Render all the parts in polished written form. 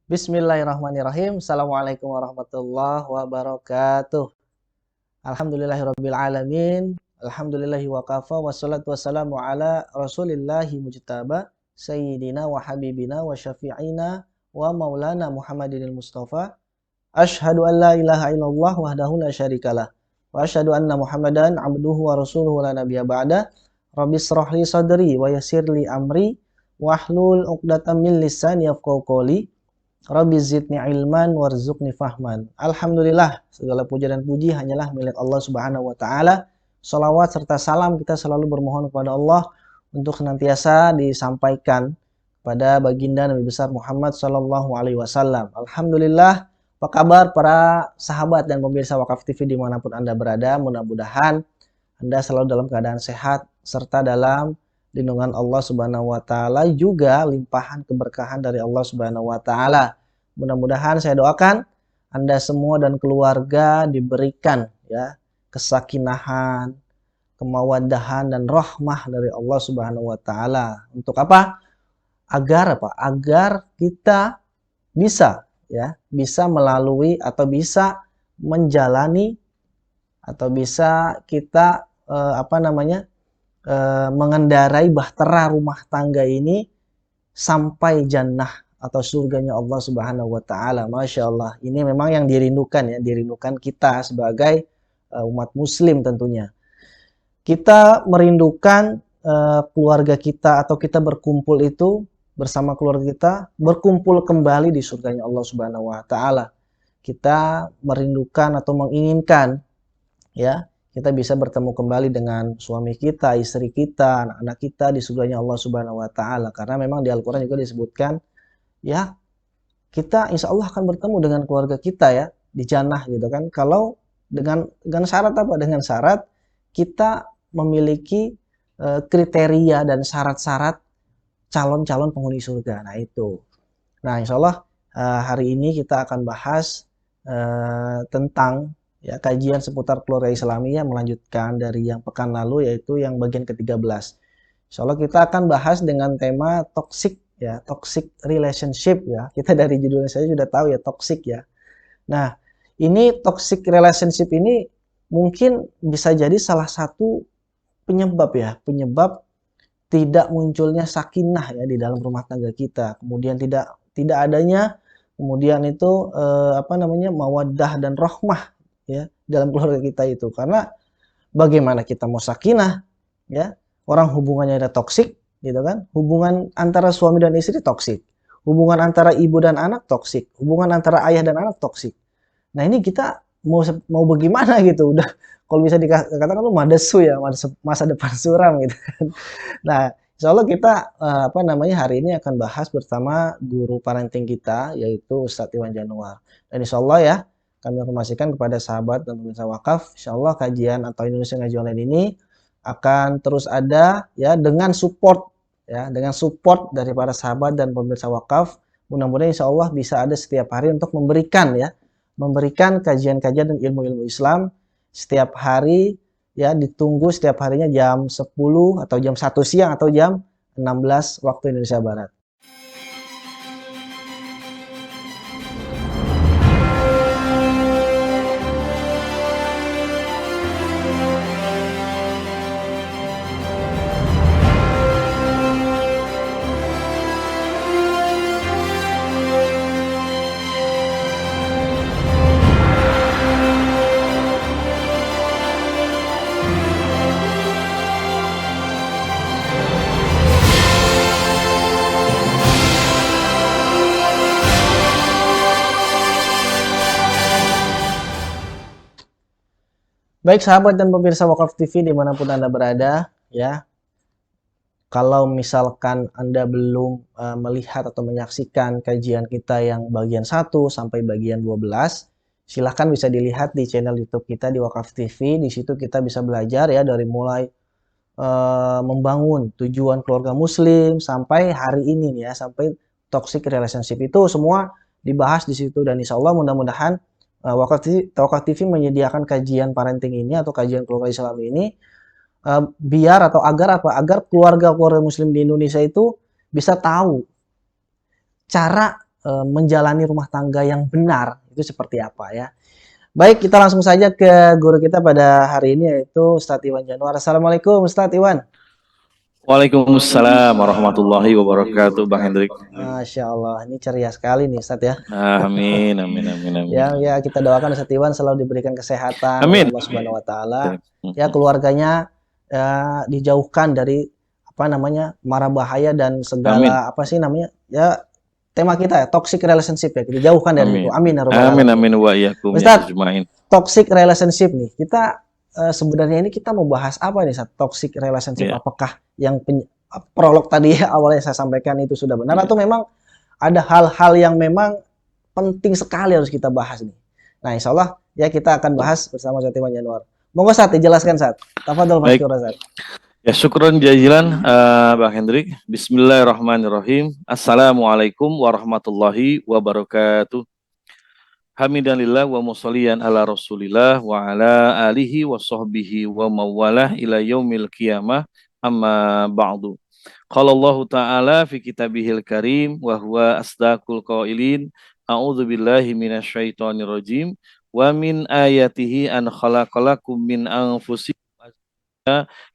Bismillahirrahmanirrahim. Assalamualaikum warahmatullahi wabarakatuh. Alhamdulillahirabbil alamin. Alhamdulillahi wa kafa wassalatu wassalamu ala Rasulillahi mujtaba sayyidina wa habibina wa syafi'ina wa maulana Muhammadinil Mustafa. Asyhadu an la ilaha illallah wahdahu la syarikalah wa asyhadu anna Muhammadan abduhu wa rasuluhu la nabiyya ba'da. Rabbis shrahli sadri wa yassirli amri wahlul 'uqdatam min lisani yafqahu qawli. Rabbi zidni ilman warzuqni fahman. Alhamdulillah, segala puja dan puji hanyalah milik Allah Subhanahu wa taala. Shalawat serta salam kita selalu bermohon kepada Allah untuk senantiasa disampaikan pada baginda Nabi besar Muhammad sallallahu alaihi wasallam. Alhamdulillah, apa kabar para sahabat dan pemirsa Wakaf TV dimanapun Anda berada? Mudah-mudahan Anda selalu dalam keadaan sehat serta dalam lindungan Allah Subhanahu wa taala, juga limpahan keberkahan dari Allah Subhanahu wa taala. Mudah-mudahan saya doakan Anda semua dan keluarga diberikan ya kesakinahan, kemawaddahan dan rahmah dari Allah Subhanahu wa taala. Untuk apa? Agar kita bisa melalui atau bisa menjalani atau bisa kita mengendarai bahtera rumah tangga ini sampai jannah atau surganya Allah Subhanahu wa taala. Masya Allah, ini memang yang dirindukan kita sebagai umat muslim tentunya. Kita merindukan keluarga kita atau kita berkumpul itu bersama keluarga kita, berkumpul kembali di surganya Allah Subhanahu wa taala. Kita merindukan atau menginginkan kita bisa bertemu kembali dengan suami kita, istri kita, anak-anak kita di surganya Allah Subhanahu wa taala. Karena memang di Al-Qur'an juga disebutkan kita insya Allah akan bertemu dengan keluarga kita di jannah gitu kan. Kalau dengan syarat apa? Dengan syarat kita memiliki kriteria dan syarat-syarat calon-calon penghuni surga. Nah itu. Nah insya Allah hari ini kita akan bahas tentang kajian seputar keluarga Islamiyah, melanjutkan dari yang pekan lalu, yaitu yang bagian ke-13. Insya Allah kita akan bahas dengan tema toxic relationship Kita dari judulnya saja sudah tahu toxic Nah, ini toxic relationship ini mungkin bisa jadi salah satu penyebab tidak munculnya sakinah di dalam rumah tangga kita. Kemudian tidak adanya kemudian itu mawaddah dan rahmah dalam keluarga kita itu. Karena bagaimana kita mau sakinah orang hubungannya ada toksik gitu kan. Hubungan antara suami dan istri toksik, hubungan antara ibu dan anak toksik, hubungan antara ayah dan anak toksik. Nah ini kita mau bagaimana gitu, udah kalau bisa dikatakan lu madesu masa depan suram gitu kan. Nah insya Allah kita hari ini akan bahas bersama guru parenting kita, yaitu Ustadz Iwan Januar. Dan insya Allah kami informasikan kepada sahabat dan pemirsa wakaf, insya Allah kajian atau Indonesia Ngaji Online ini akan terus ada dengan support dari para sahabat dan pemirsa wakaf. Mudah-mudahan insya Allah bisa ada setiap hari untuk memberikan kajian-kajian dan ilmu-ilmu Islam setiap hari ditunggu setiap harinya jam 10 atau jam 1 siang atau jam 16 waktu Indonesia Barat. Baik sahabat dan pemirsa Wakaf TV dimanapun Anda berada kalau misalkan Anda belum melihat atau menyaksikan kajian kita yang bagian 1 sampai bagian 12, silahkan bisa dilihat di channel YouTube kita di Wakaf TV. Di situ kita bisa belajar dari mulai membangun tujuan keluarga muslim sampai hari ini sampai toxic relationship, itu semua dibahas di situ. Dan insya Allah mudah-mudahan Wakaf TV menyediakan kajian parenting ini atau kajian keluarga Islam ini biar atau agar apa? Agar keluarga-keluarga muslim di Indonesia itu bisa tahu cara menjalani rumah tangga yang benar itu seperti apa ya. Baik, kita langsung saja ke guru kita pada hari ini yaitu Ustadz Iwan Januar. Assalamualaikum Ustadz Iwan. Waalaikumsalam warahmatullahi wabarakatuh, Bang Hendrik. Masya Allah, ini ceria sekali nih Ustadz ya. Amin, amin, amin, amin. Ya kita doakan Ustadz Iwan selalu diberikan kesehatan oleh Amin. Allah Subhanahu Wa Taala. Ya keluarganya dijauhkan dari apa namanya mara bahaya dan Amin. segala apa sih namanya ya tema kita ya toxic relationship ya kita jauhkan dari itu. Amin. Amin ya rabbal Amin, alamin. amin wa iyyakum ya Ustadz, ajmain. toxic relationship nih kita sebenarnya ini kita mau bahas apa nih Ustadz? Toxic relationship Ya. apakah yang prolog tadi ya, awalnya saya sampaikan itu sudah benar Ya. atau memang ada hal-hal yang memang penting sekali harus kita bahas nih. Nah, insya Allah ya kita akan bahas bersama Ustadz Iwan Januar. Monggo Ustadz dijelaskan Ustadz. Tafadhol Baik. Masykur Ustadz. Ya, syukron jazilan Bang Hendrik. Bismillahirrahmanirrahim. Assalamualaikum warahmatullahi wabarakatuh. Hamidanillah wa musalliyan ala Rasulillah wa ala alihi wa sahbihi wa mawalah ila yaumil qiyamah amma ba'du. Qala Allah Ta'ala fi kitabihil karim wa huwa asdaqul qailin. A'udzu billahi minasyaitonir rajim. Wa min ayatihi an khalaqalakum min anfusikum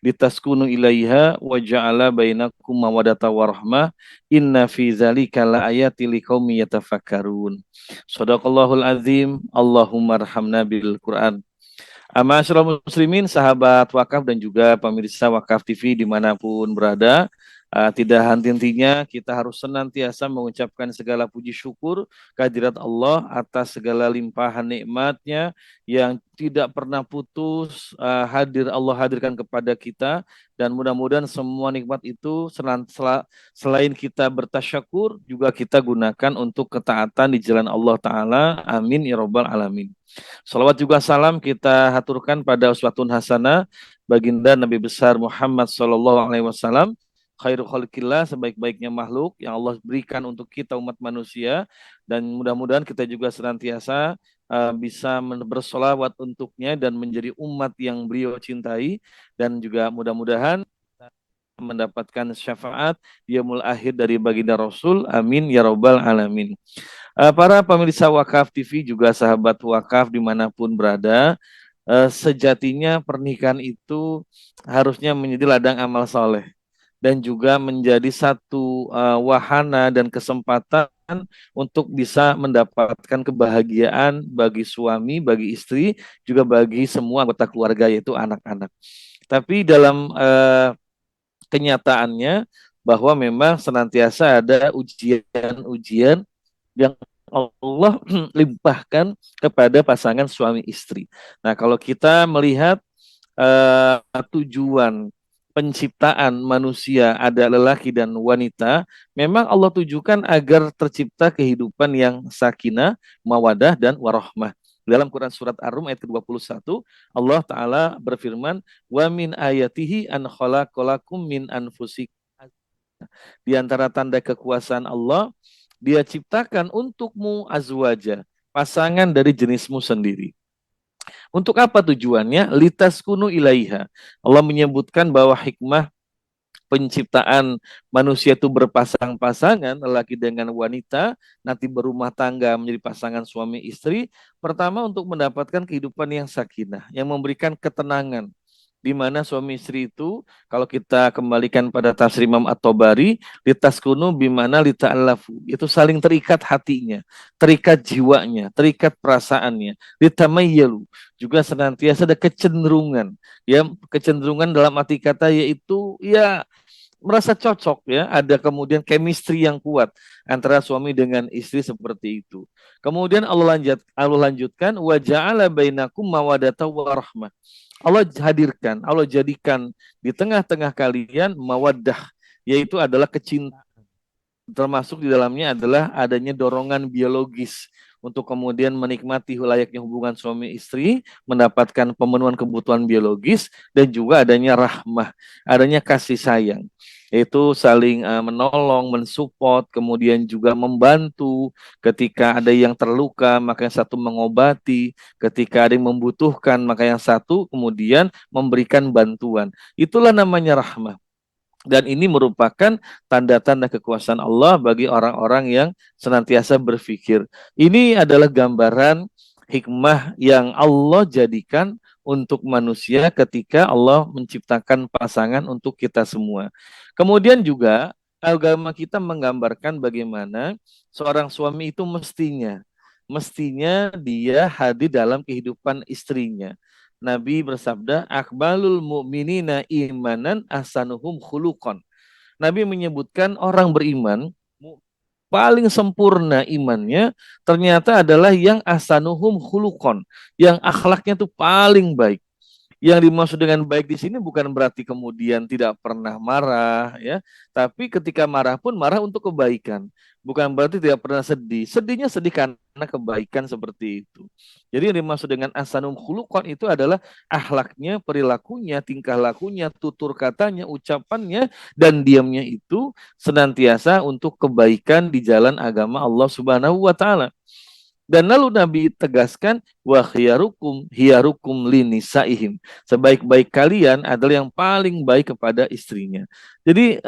litaskunu ilaiha wa ja'ala bainakum mawaddata warahmah inna fi dzalika laayatil liqaumin yatafakkarun. Shadaqallahul azim. Allahumma arhamna bil Quran. Ma'asyiral muslimin, sahabat wakaf dan juga pemirsa Wakaf TV dimanapun berada, tidak henti-hentinya kita harus senantiasa mengucapkan segala puji syukur kehadirat Allah atas segala limpahan nikmatnya yang tidak pernah putus Allah hadirkan kepada kita, dan mudah-mudahan semua nikmat itu selain kita bertasyakur juga kita gunakan untuk ketaatan di jalan Allah Ta'ala. Amin ya rabbal alamin. Salawat juga salam kita haturkan pada uswatun hasanah baginda Nabi besar Muhammad sallallahu alaihi wasallam, khairul khalqillah, sebaik-baiknya makhluk yang Allah berikan untuk kita umat manusia, dan mudah-mudahan kita juga senantiasa bisa bersolawat untuknya dan menjadi umat yang beliau cintai, dan juga mudah-mudahan mendapatkan syafaat yaumul akhir dari baginda Rasul. Amin ya rabbal alamin. Para pemirsa Wakaf TV juga sahabat Wakaf dimanapun berada, sejatinya pernikahan itu harusnya menjadi ladang amal soleh dan juga menjadi satu wahana dan kesempatan untuk bisa mendapatkan kebahagiaan bagi suami, bagi istri, juga bagi semua anggota keluarga yaitu anak-anak. Tapi dalam kenyataannya bahwa memang senantiasa ada ujian-ujian yang Allah limpahkan kepada pasangan suami istri. Nah, kalau kita melihat tujuan penciptaan manusia ada lelaki dan wanita, memang Allah tujukan agar tercipta kehidupan yang sakinah, mawadah, dan warahmah. Dalam Quran Surat Ar-Rum ayat ke-21, Allah Ta'ala berfirman, wa min ayatihi an khalaqalakum min anfusikum. Di antara tanda kekuasaan Allah, Dia ciptakan untukmu azwaja, pasangan dari jenismu sendiri. Untuk apa tujuannya? Litaskunu ilaiha. Allah menyebutkan bahwa hikmah penciptaan manusia itu berpasang-pasangan, lelaki dengan wanita, nanti berumah tangga menjadi pasangan suami istri. Pertama, untuk mendapatkan kehidupan yang sakinah, yang memberikan ketenangan, di mana suami istri itu, kalau kita kembalikan pada tafsir Imam At-Tabari, litaskunu bimana lita'alafu, itu saling terikat hatinya, terikat jiwanya, terikat perasaannya, litamayyalu, juga senantiasa ada kecenderungan, ya, kecenderungan dalam arti kata yaitu ya merasa cocok, ya, ada kemudian chemistry yang kuat antara suami dengan istri seperti itu. Kemudian Allah lanjutkan wa ja'ala bainakum mawaddatan warahmah. Allah hadirkan, Allah jadikan di tengah-tengah kalian mawaddah, yaitu adalah kecintaan. Termasuk di dalamnya adalah adanya dorongan biologis untuk kemudian menikmati layaknya hubungan suami istri, mendapatkan pemenuhan kebutuhan biologis, dan juga adanya rahmah, adanya kasih sayang. yaitu saling menolong, mensupport, kemudian juga membantu ketika ada yang terluka, maka yang satu mengobati, ketika ada yang membutuhkan, maka yang satu kemudian memberikan bantuan. Itulah namanya rahmah. Dan ini merupakan tanda-tanda kekuasaan Allah bagi orang-orang yang senantiasa berpikir. Ini adalah gambaran hikmah yang Allah jadikan untuk manusia ketika Allah menciptakan pasangan untuk kita semua. Kemudian juga agama kita menggambarkan bagaimana seorang suami itu mestinya dia hadir dalam kehidupan istrinya. Nabi bersabda, akbalul mu'minina imanan ahsanuhum khuluqan. Nabi menyebutkan orang beriman paling sempurna imannya ternyata adalah yang ahsanuhum khuluqan, yang akhlaknya itu paling baik. Yang dimaksud dengan baik di sini bukan berarti kemudian tidak pernah marah, ya, tapi ketika marah pun marah untuk kebaikan. Bukan berarti tidak pernah sedih. Sedihnya sedih karena kebaikan seperti itu. Jadi yang dimaksud dengan asanum khuluqan itu adalah akhlaknya, perilakunya, tingkah lakunya, tutur katanya, ucapannya, dan diamnya itu senantiasa untuk kebaikan di jalan agama Allah Subhanahu wa taala. Dan lalu Nabi tegaskan wa khiyarukum hiyarukum linisaihim. Sebaik-baik kalian adalah yang paling baik kepada istrinya. Jadi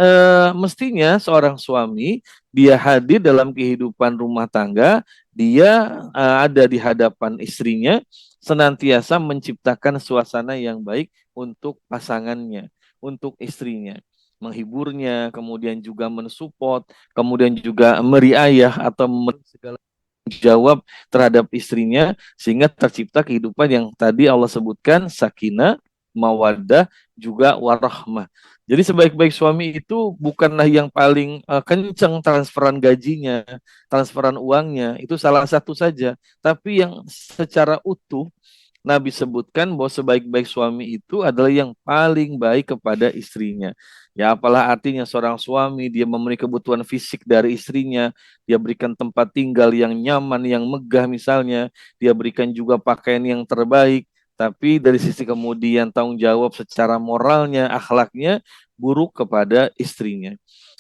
mestinya seorang suami dia hadir dalam kehidupan rumah tangga, dia ada di hadapan istrinya senantiasa menciptakan suasana yang baik untuk pasangannya, untuk istrinya, menghiburnya, kemudian juga mensupport, kemudian juga meriayah atau segala jawab terhadap istrinya sehingga tercipta kehidupan yang tadi Allah sebutkan sakinah, mawaddah, juga warahmah. Jadi sebaik-baik suami itu bukanlah yang paling kencang transferan gajinya, transferan uangnya, itu salah satu saja, tapi yang secara utuh Nabi sebutkan bahwa sebaik-baik suami itu adalah yang paling baik kepada istrinya. Ya, apalah artinya seorang suami, dia memenuhi kebutuhan fisik dari istrinya, dia berikan tempat tinggal yang nyaman, yang megah misalnya, dia berikan juga pakaian yang terbaik, tapi dari sisi kemudian tanggung jawab secara moralnya, akhlaknya, buruk kepada istrinya.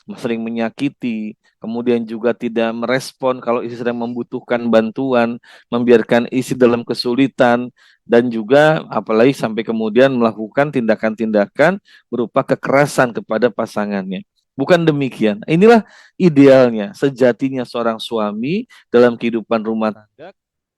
Sering menyakiti, kemudian juga tidak merespon kalau istri sedang membutuhkan bantuan, membiarkan istri dalam kesulitan, dan juga apalagi sampai kemudian melakukan tindakan-tindakan berupa kekerasan kepada pasangannya. Bukan demikian. Inilah idealnya, sejatinya seorang suami dalam kehidupan rumah tangga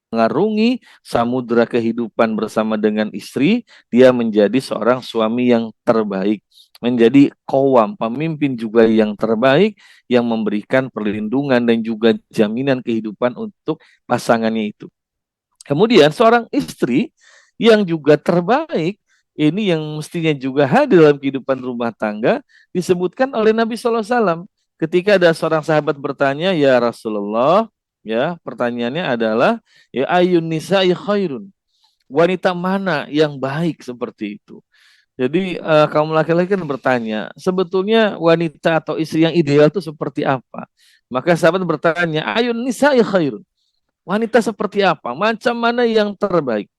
mengarungi samudera kehidupan bersama dengan istri, dia menjadi seorang suami yang terbaik, menjadi kawam, pemimpin juga yang terbaik, yang memberikan perlindungan dan juga jaminan kehidupan untuk pasangannya itu. Kemudian seorang istri yang juga terbaik, ini yang mestinya juga hadir dalam kehidupan rumah tangga, disebutkan oleh Nabi SAW. Ketika ada seorang sahabat bertanya, ya Rasulullah, ya pertanyaannya adalah, ya ayun nisa'i khairun, wanita mana yang baik seperti itu. Jadi kaum laki-laki kan bertanya, sebetulnya wanita atau istri yang ideal itu seperti apa? Maka sahabat bertanya, ayun nisa'i khairun, wanita seperti apa? Macam mana yang terbaik?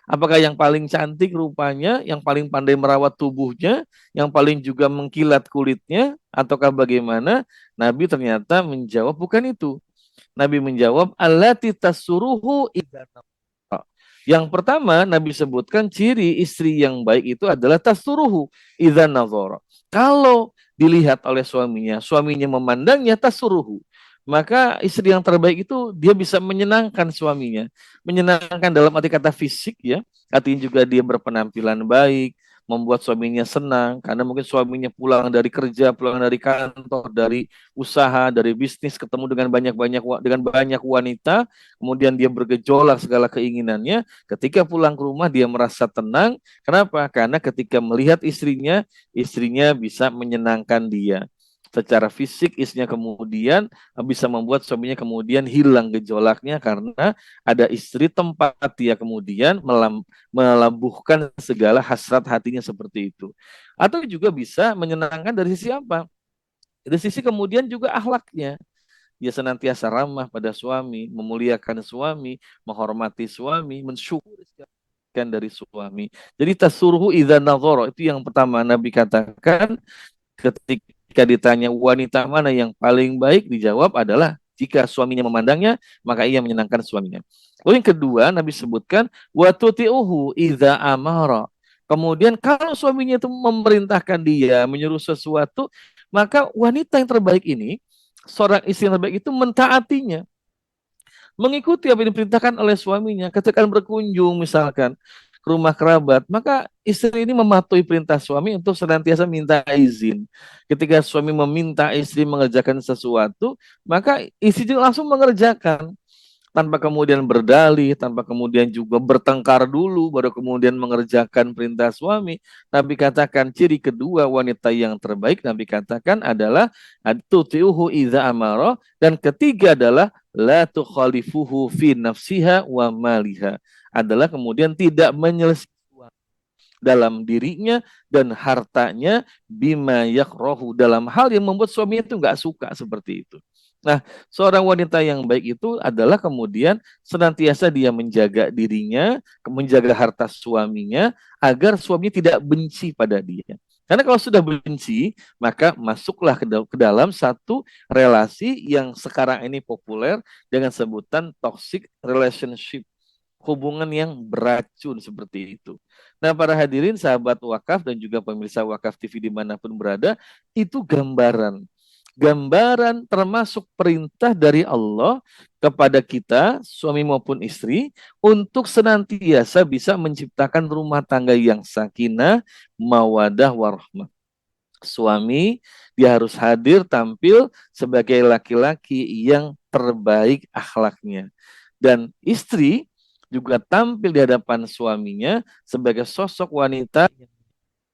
Apakah yang paling cantik rupanya, yang paling pandai merawat tubuhnya, yang paling juga mengkilat kulitnya, ataukah bagaimana? Nabi ternyata menjawab bukan itu. Nabi menjawab, allati tasuruhu idza nafara. Yang pertama Nabi sebutkan ciri istri yang baik itu adalah tasuruhu idza nazara. Kalau dilihat oleh suaminya, suaminya memandangnya tasuruhu, maka istri yang terbaik itu dia bisa menyenangkan suaminya. Menyenangkan dalam arti kata fisik ya, artinya juga dia berpenampilan baik, membuat suaminya senang karena mungkin suaminya pulang dari kerja, pulang dari kantor, dari usaha, dari bisnis, ketemu dengan banyak wanita, kemudian dia bergejolak segala keinginannya. Ketika pulang ke rumah dia merasa tenang. Kenapa? Karena ketika melihat istrinya, istrinya bisa menyenangkan dia secara fisik, istrinya kemudian bisa membuat suaminya kemudian hilang gejolaknya karena ada istri, tempat dia kemudian melabuhkan segala hasrat hatinya seperti itu. Atau juga bisa menyenangkan dari sisi apa? Dari sisi kemudian juga akhlaknya. Dia senantiasa ramah pada suami, memuliakan suami, menghormati suami, mensyukuri kebaikan dari suami. Jadi tasuruhu idza nadhara, itu yang pertama Nabi katakan ketika Jika ditanya wanita mana yang paling baik, dijawab adalah jika suaminya memandangnya, maka ia menyenangkan suaminya. Lalu yang kedua, Nabi sebutkan wa tuti'uhu idza amara. Kemudian kalau suaminya itu memerintahkan dia menyuruh sesuatu, maka wanita yang terbaik ini, seorang istri yang terbaik itu mentaatinya, mengikuti apa yang diperintahkan oleh suaminya. Ketika berkunjung misalkan ke rumah kerabat, maka istri ini mematuhi perintah suami untuk senantiasa minta izin. Ketika suami meminta istri mengerjakan sesuatu, maka istri juga langsung mengerjakan tanpa kemudian berdalih, tanpa kemudian juga bertengkar dulu, baru kemudian mengerjakan perintah suami. Nabi katakan ciri kedua wanita yang terbaik, Nabi katakan adalah tuti'uhu idza amara, dan ketiga adalah la tukhalifuhu fi nafsiha wa maliha, adalah kemudian tidak menyelesaikan dalam dirinya dan hartanya, bima yakrahu, dalam hal yang membuat suaminya itu nggak suka, seperti itu. Nah, seorang wanita yang baik itu adalah kemudian senantiasa dia menjaga dirinya, menjaga harta suaminya, agar suaminya tidak benci pada dia. Karena kalau sudah benci, maka masuklah ke dalam satu relasi yang sekarang ini populer dengan sebutan toxic relationship, hubungan yang beracun seperti itu. Nah, para hadirin, sahabat wakaf dan juga pemirsa wakaf TV dimanapun berada, itu gambaran termasuk perintah dari Allah kepada kita, suami maupun istri, untuk senantiasa bisa menciptakan rumah tangga yang sakinah, mawadah, warahmah. Suami, dia harus hadir tampil sebagai laki-laki yang terbaik akhlaknya. Dan istri juga tampil di hadapan suaminya sebagai sosok wanita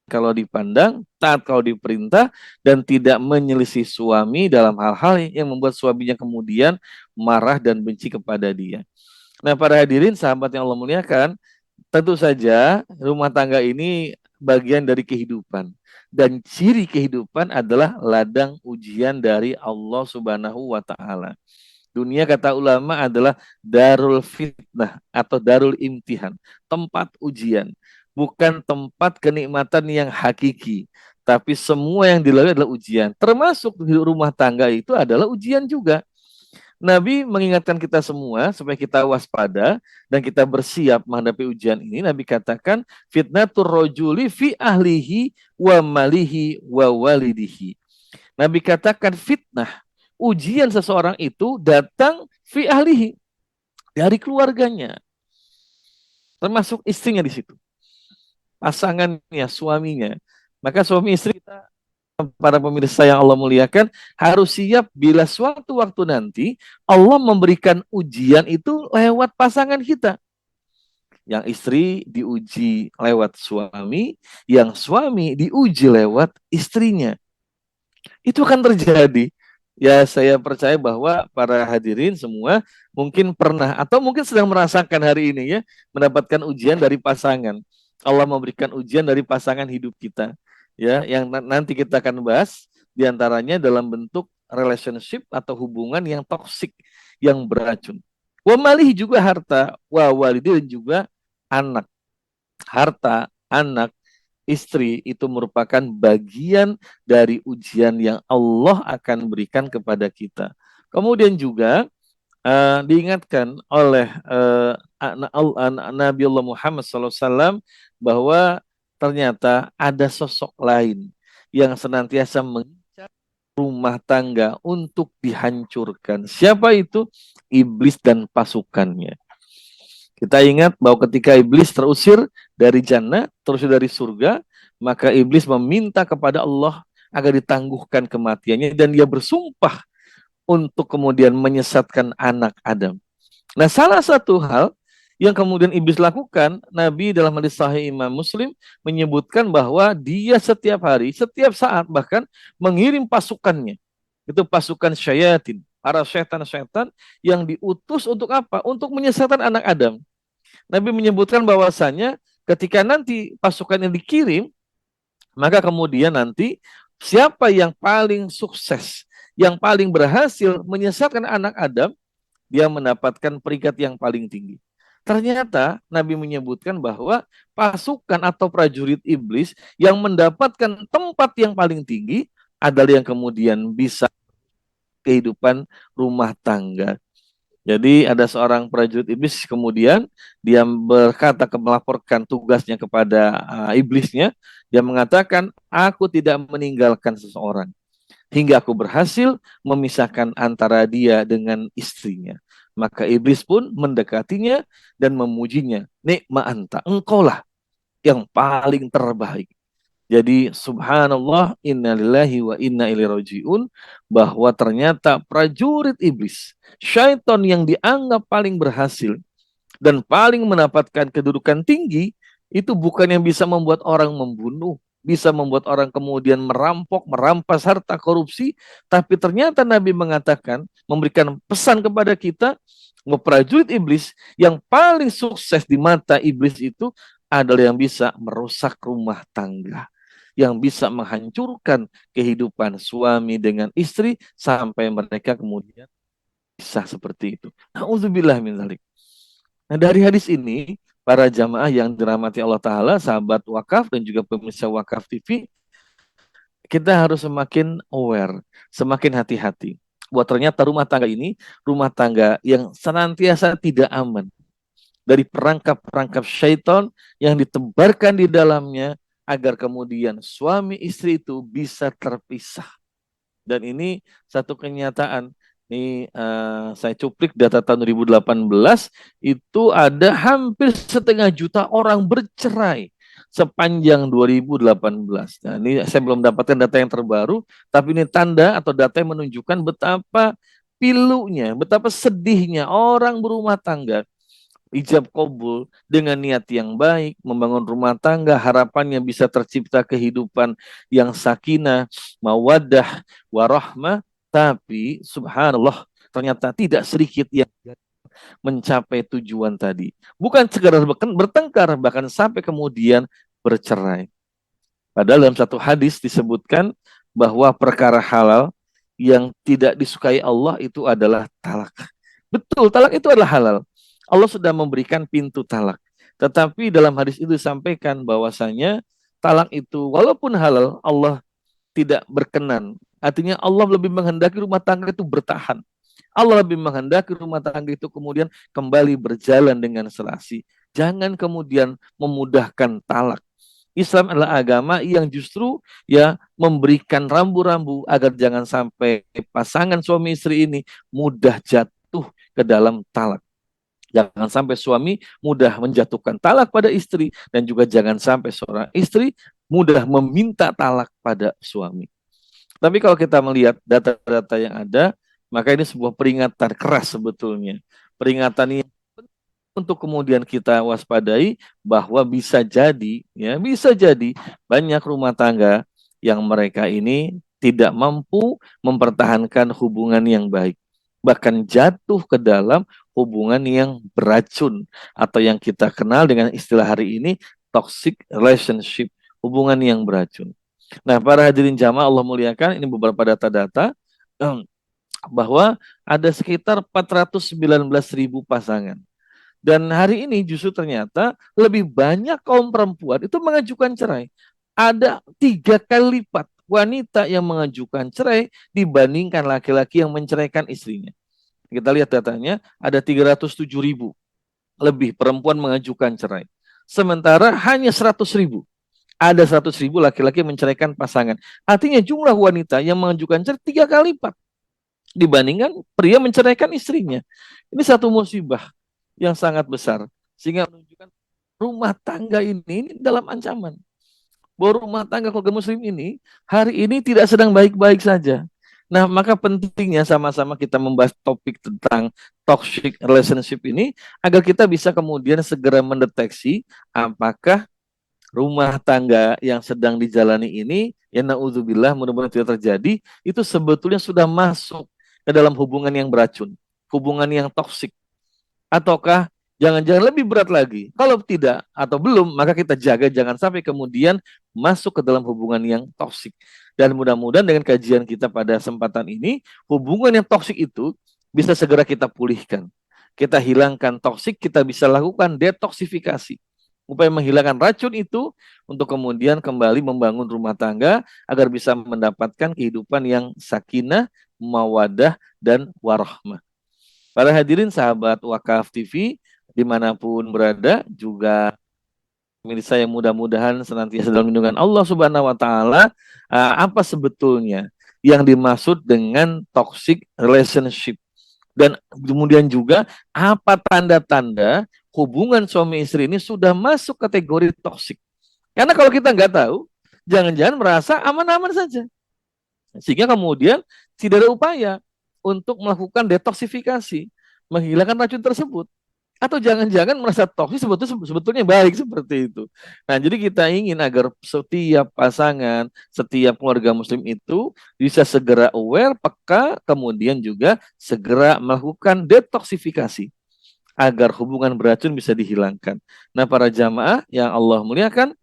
kalau dipandang, taat kalau diperintah, dan tidak menyelisih suami dalam hal-hal yang membuat suaminya kemudian marah dan benci kepada dia. Nah, para hadirin sahabat yang Allah muliakan, tentu saja rumah tangga ini bagian dari kehidupan. Dan ciri kehidupan adalah ladang ujian dari Allah Subhanahu wa Ta'ala. Dunia, kata ulama, adalah darul fitnah atau darul imtihan, tempat ujian, bukan tempat kenikmatan yang hakiki. Tapi semua yang dilalui adalah ujian, termasuk rumah tangga itu adalah ujian juga. Nabi mengingatkan kita semua supaya kita waspada dan kita bersiap menghadapi ujian ini. Nabi katakan, fitnatur rojuli fi ahlihi wa malihi wa walidihi. Nabi katakan fitnah, ujian seseorang itu datang fi ahlihi, dari keluarganya, termasuk istrinya di situ, pasangannya, suaminya. Maka suami istri kita, para pemirsa yang Allah muliakan, harus siap bila suatu waktu nanti Allah memberikan ujian itu lewat pasangan kita. Yang istri diuji lewat suami, yang suami diuji lewat istrinya. Itu akan terjadi. Ya, saya percaya bahwa para hadirin semua mungkin pernah atau mungkin sedang merasakan hari ini ya, mendapatkan ujian dari pasangan. Allah memberikan ujian dari pasangan hidup kita. Ya, yang nanti kita akan bahas diantaranya dalam bentuk relationship atau hubungan yang toksik, yang beracun. Wa malih juga harta, wa walidi dan juga anak. Harta, anak, istri itu merupakan bagian dari ujian yang Allah akan berikan kepada kita. Kemudian juga diingatkan oleh Nabi Allah Muhammad SAW bahwa ternyata ada sosok lain yang senantiasa mengincar rumah tangga untuk dihancurkan. Siapa itu? Iblis dan pasukannya. Kita ingat bahwa ketika iblis terusir dari jannah, terusir dari surga, maka iblis meminta kepada Allah agar ditangguhkan kematiannya dan dia bersumpah untuk kemudian menyesatkan anak Adam. Nah, salah satu hal yang kemudian iblis lakukan, Nabi dalam hadis sahih Imam Muslim menyebutkan bahwa dia setiap hari, setiap saat bahkan mengirim pasukannya. Itu pasukan syayatin, para setan-setan yang diutus untuk apa? Untuk menyesatkan anak Adam. Nabi menyebutkan bahwasanya ketika nanti pasukan yang dikirim, maka kemudian nanti siapa yang paling sukses, yang paling berhasil menyesatkan anak Adam, dia mendapatkan peringkat yang paling tinggi. Ternyata Nabi menyebutkan bahwa pasukan atau prajurit iblis yang mendapatkan tempat yang paling tinggi, adalah yang kemudian bisa kehidupan rumah tangga. Jadi ada seorang prajurit iblis kemudian dia berkata melaporkan tugasnya kepada iblisnya. Dia mengatakan, aku tidak meninggalkan seseorang hingga aku berhasil memisahkan antara dia dengan istrinya. Maka iblis pun mendekatinya dan memujinya. Nikma anta, engkaulah yang paling terbaik. Jadi subhanallah, innalillahi wa inna ilaihi rajiun, bahwa ternyata prajurit iblis, syaitan yang dianggap paling berhasil dan paling mendapatkan kedudukan tinggi, itu bukan yang bisa membuat orang membunuh, bisa membuat orang kemudian merampok, merampas harta korupsi, tapi ternyata Nabi mengatakan, memberikan pesan kepada kita, bahwa prajurit iblis yang paling sukses di mata iblis itu adalah yang bisa merusak rumah tangga, yang bisa menghancurkan kehidupan suami dengan istri sampai mereka kemudian bisa seperti itu. Nauzubillah min dzalik. Nah, dari hadis ini, para jamaah yang dirahmati Allah Ta'ala, sahabat wakaf dan juga pemirsa wakaf TV, kita harus semakin aware, semakin hati-hati. Bahwa ternyata rumah tangga ini, rumah tangga yang senantiasa tidak aman dari perangkap-perangkap syaitan yang ditebarkan di dalamnya, agar kemudian suami istri itu bisa terpisah. Dan ini satu kenyataan. Ini saya cuplik data tahun 2018, itu ada hampir 1,5 juta orang bercerai sepanjang 2018. Nah, ini saya belum dapatkan data yang terbaru, tapi ini tanda atau data yang menunjukkan betapa pilunya, betapa sedihnya orang berumah tangga ijab kabul dengan niat yang baik, membangun rumah tangga, harapannya bisa tercipta kehidupan yang sakinah, mawaddah, warahmah, tapi subhanallah ternyata tidak sedikit yang mencapai tujuan tadi. Bukan sekedar bertengkar, bahkan sampai kemudian bercerai. Padahal dalam satu hadis disebutkan bahwa perkara halal yang tidak disukai Allah itu adalah talak. Betul, talak itu adalah halal. Allah sudah memberikan pintu talak. Tetapi dalam hadis itu disampaikan bahwasanya talak itu walaupun halal, Allah tidak berkenan. Artinya Allah lebih menghendaki rumah tangga itu bertahan. Allah lebih menghendaki rumah tangga itu kemudian kembali berjalan dengan selasi. Jangan kemudian memudahkan talak. Islam adalah agama yang justru ya memberikan rambu-rambu agar jangan sampai pasangan suami istri ini mudah jatuh ke dalam talak. Jangan sampai suami mudah menjatuhkan talak pada istri, dan juga jangan sampai seorang istri mudah meminta talak pada suami. Tapi kalau kita melihat data-data yang ada, maka ini sebuah peringatan keras sebetulnya. Peringatan yang untuk kemudian kita waspadai bahwa bisa jadi, ya bisa jadi banyak rumah tangga yang mereka ini tidak mampu mempertahankan hubungan yang baik, bahkan jatuh ke dalam hubungan yang beracun, atau yang kita kenal dengan istilah hari ini toxic relationship, hubungan yang beracun. Nah, para hadirin jamaah Allah muliakan, ini beberapa data-data bahwa ada sekitar 419.000 pasangan. Dan hari ini justru ternyata lebih banyak kaum perempuan itu mengajukan cerai. Ada 3 kali lipat wanita yang mengajukan cerai dibandingkan laki-laki yang menceraikan istrinya. Kita lihat datanya, ada 307.000 lebih perempuan mengajukan cerai. Sementara hanya 100.000. Ada 100.000 laki-laki yang menceraikan pasangan. Artinya jumlah wanita yang mengajukan cerai 3 kali lipat dibandingkan pria menceraikan istrinya. Ini satu musibah yang sangat besar. Sehingga menunjukkan rumah tangga ini dalam ancaman. Bahwa rumah tangga keluarga muslim ini hari ini tidak sedang baik-baik saja. Nah, maka pentingnya sama-sama kita membahas topik tentang toxic relationship ini agar kita bisa kemudian segera mendeteksi apakah rumah tangga yang sedang dijalani ini, ya na'udzubillah, mudah-mudahan tidak terjadi, itu sebetulnya sudah masuk ke dalam hubungan yang beracun, hubungan yang toksik. Ataukah jangan-jangan lebih berat lagi? Kalau tidak atau belum, maka kita jaga jangan sampai kemudian masuk ke dalam hubungan yang toksik. Dan mudah-mudahan dengan kajian kita pada kesempatan ini, hubungan yang toksik itu bisa segera kita pulihkan. Kita hilangkan toksik, kita bisa lakukan detoksifikasi. upaya menghilangkan racun itu untuk kemudian kembali membangun rumah tangga agar bisa mendapatkan kehidupan yang sakinah, mawadah, dan warahmah. Para hadirin sahabat Wakaf TV dimanapun berada, juga pemirsa yang mudah-mudahan senantiasa dalam lindungan Allah Subhanahu wa taala, apa sebetulnya yang dimaksud dengan toxic relationship, dan kemudian juga apa tanda-tanda hubungan suami istri ini sudah masuk kategori toksik. Karena kalau kita nggak tahu, jangan-jangan merasa aman-aman saja. Sehingga kemudian tidak ada upaya untuk melakukan detoksifikasi, menghilangkan racun tersebut. Atau jangan-jangan merasa toksik sebetulnya baik seperti itu. Nah, jadi kita ingin agar setiap pasangan, setiap keluarga muslim itu bisa segera aware, peka, kemudian juga segera melakukan detoksifikasi agar hubungan beracun bisa dihilangkan. Nah, para jamaah yang Allah muliakan,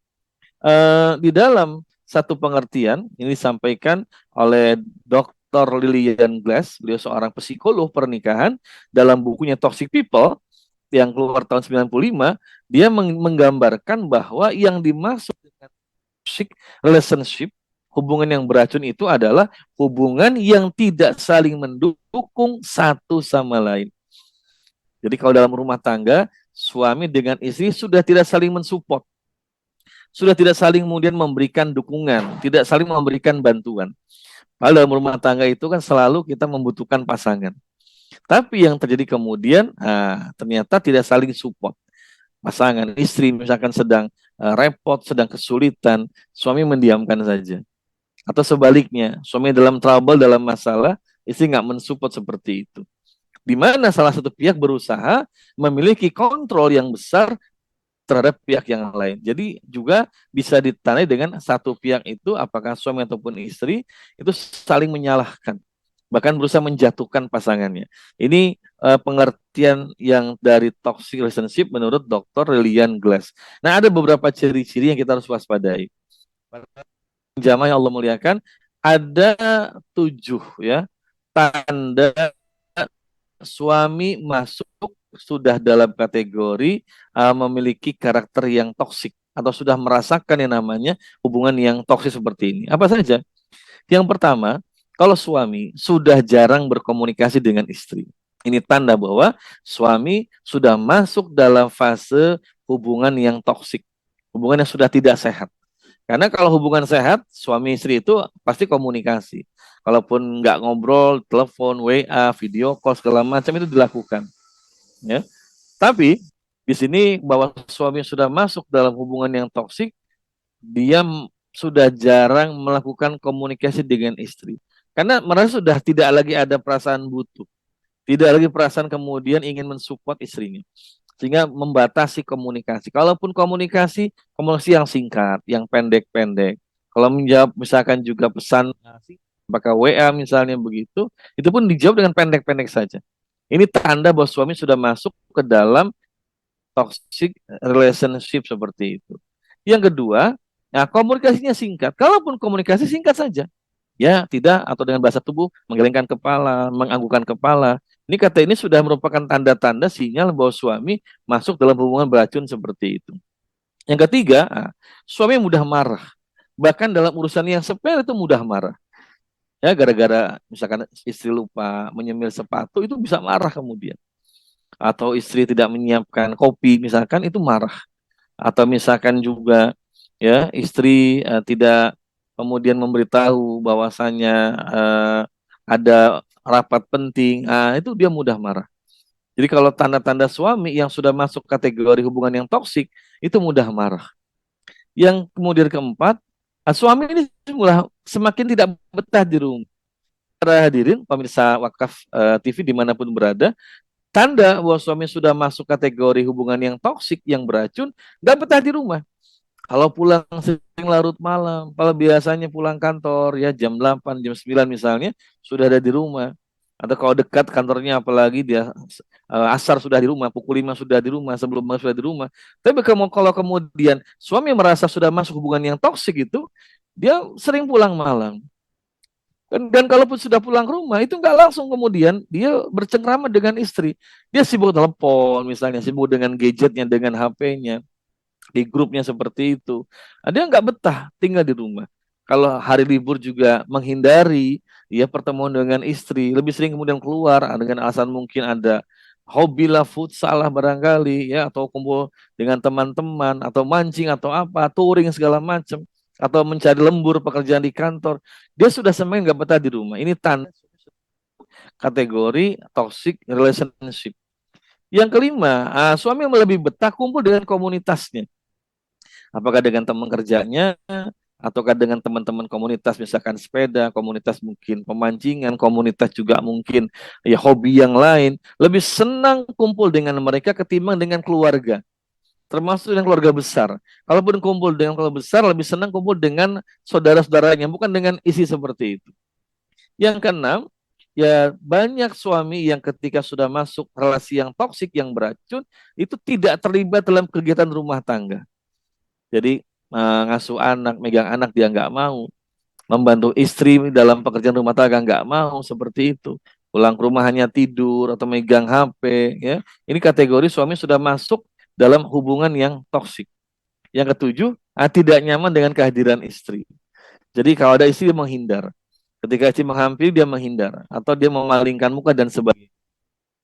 di dalam satu pengertian ini disampaikan oleh Dr. Lillian Glass, beliau seorang psikolog pernikahan, dalam bukunya Toxic People yang keluar tahun 95, dia menggambarkan bahwa yang dimaksud dengan toxic relationship, hubungan yang beracun itu adalah hubungan yang tidak saling mendukung satu sama lain. Jadi kalau dalam rumah tangga, suami dengan istri sudah tidak saling mensupport, sudah tidak saling kemudian memberikan dukungan, tidak saling memberikan bantuan. Padahal dalam rumah tangga itu kan selalu kita membutuhkan pasangan. Tapi yang terjadi kemudian, ternyata tidak saling support. Pasangan istri misalkan sedang repot, sedang kesulitan, suami mendiamkan saja. Atau sebaliknya, suami dalam trouble, dalam masalah, istri nggak mensupport seperti itu. Di mana salah satu pihak berusaha memiliki kontrol yang besar terhadap pihak yang lain. Jadi juga bisa ditandai dengan satu pihak itu, apakah suami ataupun istri, itu saling menyalahkan, bahkan berusaha menjatuhkan pasangannya. Ini pengertian yang dari toxic relationship menurut Dr. Lillian Glass. Nah, ada beberapa ciri-ciri yang kita harus waspadai. Jamaah yang Allah muliakan, ada 7 ya tanda suami masuk sudah dalam kategori memiliki karakter yang toksik atau sudah merasakan yang namanya hubungan yang toksik seperti ini. Apa saja? Yang pertama, kalau suami sudah jarang berkomunikasi dengan istri, ini tanda bahwa suami sudah masuk dalam fase hubungan yang toksik, hubungan yang sudah tidak sehat. Karena kalau hubungan sehat, suami istri itu pasti komunikasi. Kalaupun nggak ngobrol, telepon, WA, video call, segala macam itu dilakukan. Ya. Tapi di sini bahwa suami sudah masuk dalam hubungan yang toksik, dia sudah jarang melakukan komunikasi dengan istri. Karena merasa sudah tidak lagi ada perasaan butuh. Tidak lagi perasaan kemudian ingin mensupport istrinya. Sehingga membatasi komunikasi. Kalaupun komunikasi, komunikasi yang singkat, yang pendek-pendek. Kalau menjawab misalkan juga pesan, apakah WA misalnya begitu, itu pun dijawab dengan pendek-pendek saja. Ini tanda bahwa suami sudah masuk ke dalam toxic relationship seperti itu. Yang kedua, nah komunikasinya singkat. Kalaupun komunikasi singkat saja, ya tidak, atau dengan bahasa tubuh menggelengkan kepala, menganggukkan kepala. Ini sudah merupakan tanda-tanda sinyal bahwa suami masuk dalam hubungan beracun seperti itu. Yang ketiga, suami mudah marah. Bahkan dalam urusan yang sepele itu mudah marah. Ya, gara-gara misalkan istri lupa menyemil sepatu itu bisa marah kemudian. Atau istri tidak menyiapkan kopi misalkan itu marah. Atau misalkan juga ya istri tidak kemudian memberitahu bahwasannya ada rapat penting, itu dia mudah marah. Jadi kalau tanda-tanda suami yang sudah masuk kategori hubungan yang toksik itu mudah marah. Yang kemudian keempat, suami ini semakin tidak betah di rumah. Para hadirin pemirsa Wakaf TV dimanapun berada, tanda bahwa suami sudah masuk kategori hubungan yang toksik, yang beracun, nggak betah di rumah. Kalau pulang sering larut malam, kalau biasanya pulang kantor ya jam 8, jam 9 misalnya, sudah ada di rumah. Atau kalau dekat kantornya apalagi dia asar sudah di rumah, pukul 5 sudah di rumah, sebelum sudah di rumah. Tapi kalau kemudian suami merasa sudah masuk hubungan yang toksik itu, dia sering pulang malam. Dan kalaupun sudah pulang ke rumah, itu nggak langsung kemudian dia bercengkrama dengan istri. Dia sibuk telepon misalnya, sibuk dengan gadgetnya, dengan HP-nya. di grupnya seperti itu. Ada yang nggak betah tinggal di rumah. Kalau hari libur juga menghindari ya pertemuan dengan istri, lebih sering kemudian keluar dengan alasan mungkin ada hobi lah, futsal lah barangkali ya, atau kumpul dengan teman-teman, atau mancing atau apa, touring segala macam, atau mencari lembur pekerjaan di kantor. Dia sudah semakin nggak betah di rumah. Ini tanda kategori toxic relationship. Yang kelima, suami lebih betah kumpul dengan komunitasnya. Apakah dengan teman kerjanya, ataukah dengan teman-teman komunitas, misalkan sepeda, komunitas mungkin pemancingan, komunitas juga mungkin ya hobi yang lain. Lebih senang kumpul dengan mereka ketimbang dengan keluarga, termasuk dengan keluarga besar. Kalaupun kumpul dengan keluarga besar, lebih senang kumpul dengan saudara-saudaranya, bukan dengan isi seperti itu. Yang keenam, ya banyak suami yang ketika sudah masuk relasi yang toksik, yang beracun, itu tidak terlibat dalam kegiatan rumah tangga. Jadi ngasuh anak, megang anak dia nggak mau, membantu istri dalam pekerjaan rumah tangga nggak mau, seperti itu. Pulang ke rumah hanya tidur atau megang HP, ya. Ini kategori suami sudah masuk dalam hubungan yang toksik. Yang ketujuh, tidak nyaman dengan kehadiran istri. Jadi kalau ada istri dia menghindar. Ketika istri menghampiri dia menghindar atau dia memalingkan muka dan sebagainya.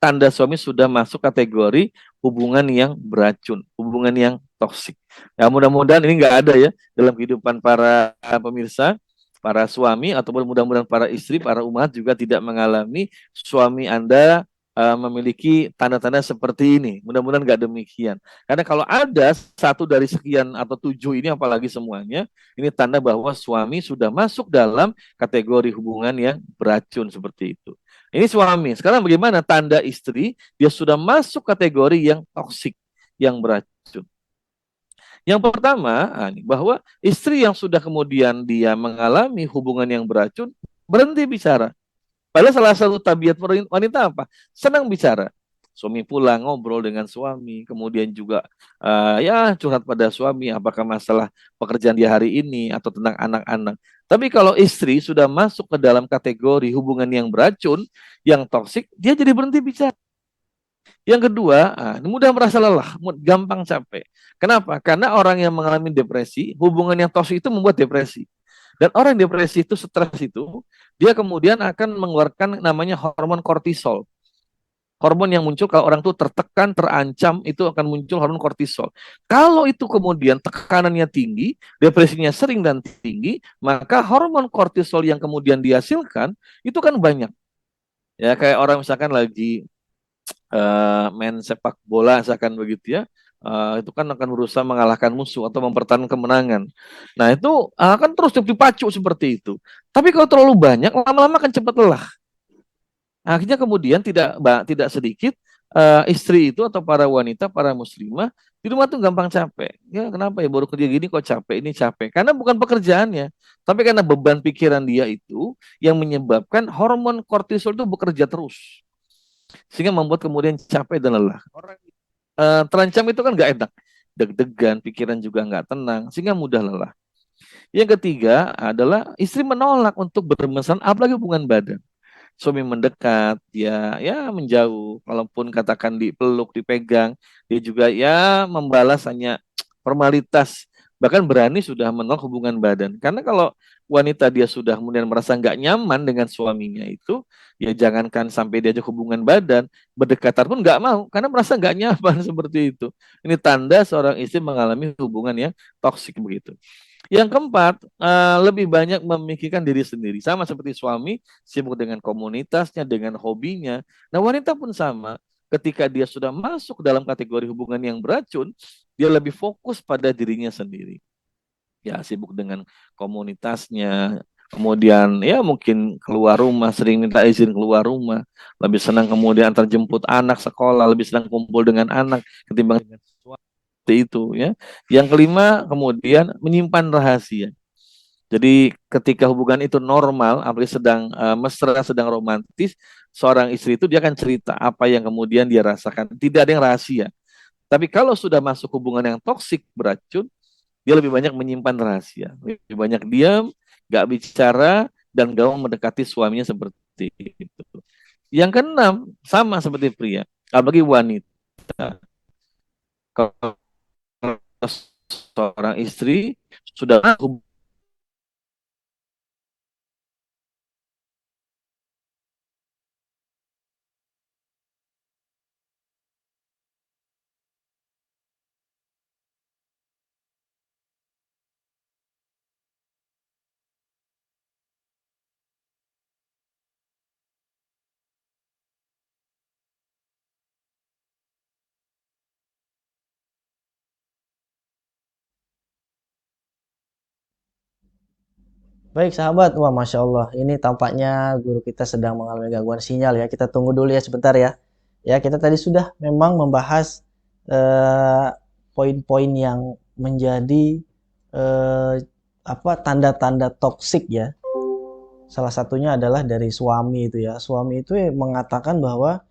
Tanda suami sudah masuk kategori hubungan yang beracun, hubungan yang toksik. Ya mudah-mudahan ini nggak ada ya dalam kehidupan para pemirsa, para suami ataupun mudah-mudahan para istri, para umat juga tidak mengalami suami Anda memiliki tanda-tanda seperti ini. Mudah-mudahan nggak demikian. Karena kalau ada satu dari sekian atau tujuh ini, apalagi semuanya, ini tanda bahwa suami sudah masuk dalam kategori hubungan yang beracun seperti itu. Ini suami. Sekarang bagaimana tanda istri? Dia sudah masuk kategori yang toksik, yang beracun. Yang pertama, bahwa istri yang sudah kemudian dia mengalami hubungan yang beracun, berhenti bicara. Padahal salah satu tabiat wanita apa? Senang bicara. Suami pulang ngobrol dengan suami, kemudian juga ya curhat pada suami, apakah masalah pekerjaan dia hari ini atau tentang anak-anak. Tapi kalau istri sudah masuk ke dalam kategori hubungan yang beracun, yang toksik, dia jadi berhenti bicara. Yang kedua, mudah merasa lelah, gampang capek. Kenapa? Karena orang yang mengalami depresi, hubungan yang toksik itu membuat depresi. Dan orang yang depresi itu, stres itu, dia kemudian akan mengeluarkan namanya hormon kortisol. Hormon yang muncul kalau orang itu tertekan, terancam, itu akan muncul hormon kortisol. Kalau itu kemudian tekanannya tinggi, depresinya sering dan tinggi, maka hormon kortisol yang kemudian dihasilkan itu kan banyak. Ya kayak orang misalkan lagi main sepak bola misalkan begitu ya, itu kan akan berusaha mengalahkan musuh atau mempertahankan kemenangan. Nah itu akan terus dipacu seperti itu. Tapi kalau terlalu banyak, lama-lama akan cepat lelah. Akhirnya kemudian tidak sedikit istri itu atau para wanita, para muslimah di rumah tuh gampang capek. Ya kenapa ya baru kerja gini kok capek? Ini capek. Karena bukan pekerjaannya, tapi karena beban pikiran dia itu yang menyebabkan hormon kortisol itu bekerja terus, sehingga membuat kemudian capek dan lelah. Orang terancam itu kan nggak enak, deg-degan, pikiran juga nggak tenang, sehingga mudah lelah. Yang ketiga adalah istri menolak untuk bermesraan, apalagi hubungan badan. Suami mendekat, ya menjauh. Kalaupun katakan dipeluk, dipegang, dia juga ya membalas hanya formalitas. Bahkan berani sudah menolak hubungan badan. Karena kalau wanita dia sudah kemudian merasa nggak nyaman dengan suaminya itu, ya jangankan sampai diajak hubungan badan, berdekatan pun nggak mau, karena merasa nggak nyaman seperti itu. Ini tanda seorang istri mengalami hubungan yang toksik begitu. Yang keempat, lebih banyak memikirkan diri sendiri. Sama seperti suami, sibuk dengan komunitasnya, dengan hobinya. Nah, wanita pun sama. Ketika dia sudah masuk dalam kategori hubungan yang beracun, dia lebih fokus pada dirinya sendiri. Ya, sibuk dengan komunitasnya. Kemudian, ya mungkin keluar rumah, sering minta izin keluar rumah. Lebih senang kemudian antar jemput anak sekolah, lebih senang kumpul dengan anak ketimbang dengan suami. Seperti itu ya. Yang kelima kemudian menyimpan rahasia. Jadi ketika hubungan itu normal, apalagi sedang mesra, sedang romantis, seorang istri itu dia akan cerita apa yang kemudian dia rasakan. Tidak ada yang rahasia. Tapi kalau sudah masuk hubungan yang toksik, beracun, dia lebih banyak menyimpan rahasia. Lebih banyak diam, gak bicara, dan gak mau mendekati suaminya seperti itu. Yang keenam, sama seperti pria, apalagi wanita. Kalau seorang istri sudah Baik sahabat, wah Masya Allah, ini tampaknya guru kita sedang mengalami gangguan sinyal ya. Kita tunggu dulu ya sebentar ya. Ya, kita tadi sudah memang membahas eh, poin-poin yang menjadi eh, apa tanda-tanda toksik ya. Salah satunya adalah dari suami itu ya. Suami itu mengatakan bahwa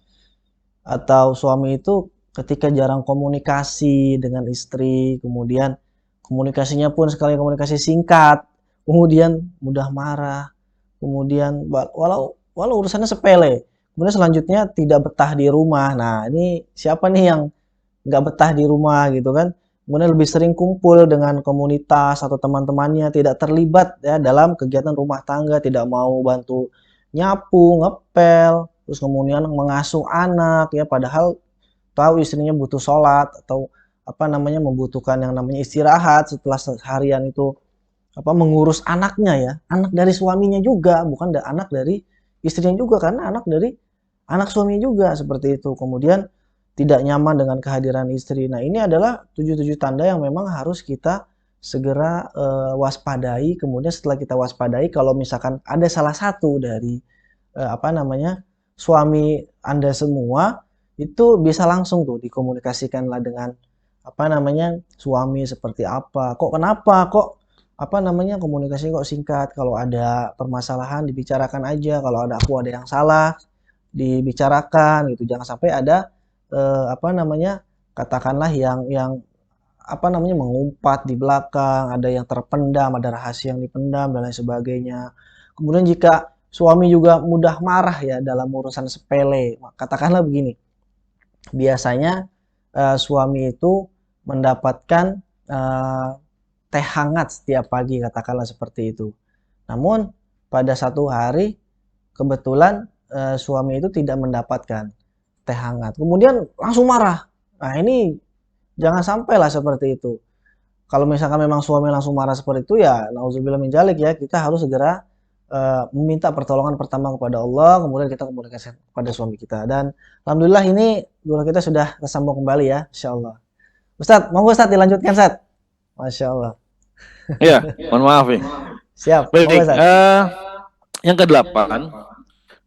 atau suami itu ketika jarang komunikasi dengan istri, kemudian komunikasinya pun sekali komunikasi singkat, kemudian mudah marah, kemudian walau walau urusannya sepele, kemudian selanjutnya tidak betah di rumah. Nah, ini siapa nih yang nggak betah di rumah gitu kan? Kemudian lebih sering kumpul dengan komunitas atau teman-temannya, tidak terlibat ya dalam kegiatan rumah tangga, tidak mau bantu nyapu, ngepel, terus kemudian mengasuh anak ya, padahal tahu istrinya butuh sholat atau apa namanya membutuhkan yang namanya istirahat setelah seharian itu apa mengurus anaknya ya, anak dari suaminya juga, bukan anak dari istrinya juga, karena anak dari anak suami juga seperti itu. Kemudian tidak nyaman dengan kehadiran istri. Nah, ini adalah tujuh-tujuh tanda yang memang harus kita segera waspadai. Kemudian setelah kita waspadai, kalau misalkan ada salah satu dari apa namanya suami Anda semua, itu bisa langsung tuh dikomunikasikanlah dengan apa namanya suami seperti apa. Kok kenapa? Kok apa namanya komunikasi kok singkat? Kalau ada permasalahan dibicarakan aja. Kalau ada aku ada yang salah dibicarakan gitu. Jangan sampai ada apa namanya katakanlah yang apa namanya mengumpat di belakang, ada yang terpendam, ada rahasia yang dipendam dan lain sebagainya. Kemudian jika suami juga mudah marah ya dalam urusan sepele, katakanlah begini, biasanya suami itu mendapatkan teh hangat setiap pagi, katakanlah seperti itu. Namun pada satu hari kebetulan suami itu tidak mendapatkan teh hangat. Kemudian langsung marah. Nah, ini jangan sampailah seperti itu. Kalau misalkan memang suami langsung marah seperti itu ya nauzubillah min dzalik ya, kita harus segera meminta pertolongan pertama kepada Allah, kemudian kita komunikasi kepada suami kita. Dan alhamdulillah ini guru kita sudah tersambung kembali ya, insyaallah. Ustadz, monggo Ustadz dilanjutkan Ustadz. Masya Allah. ya, mohon maaf ya. Siap, monggo Baik, Ustadz.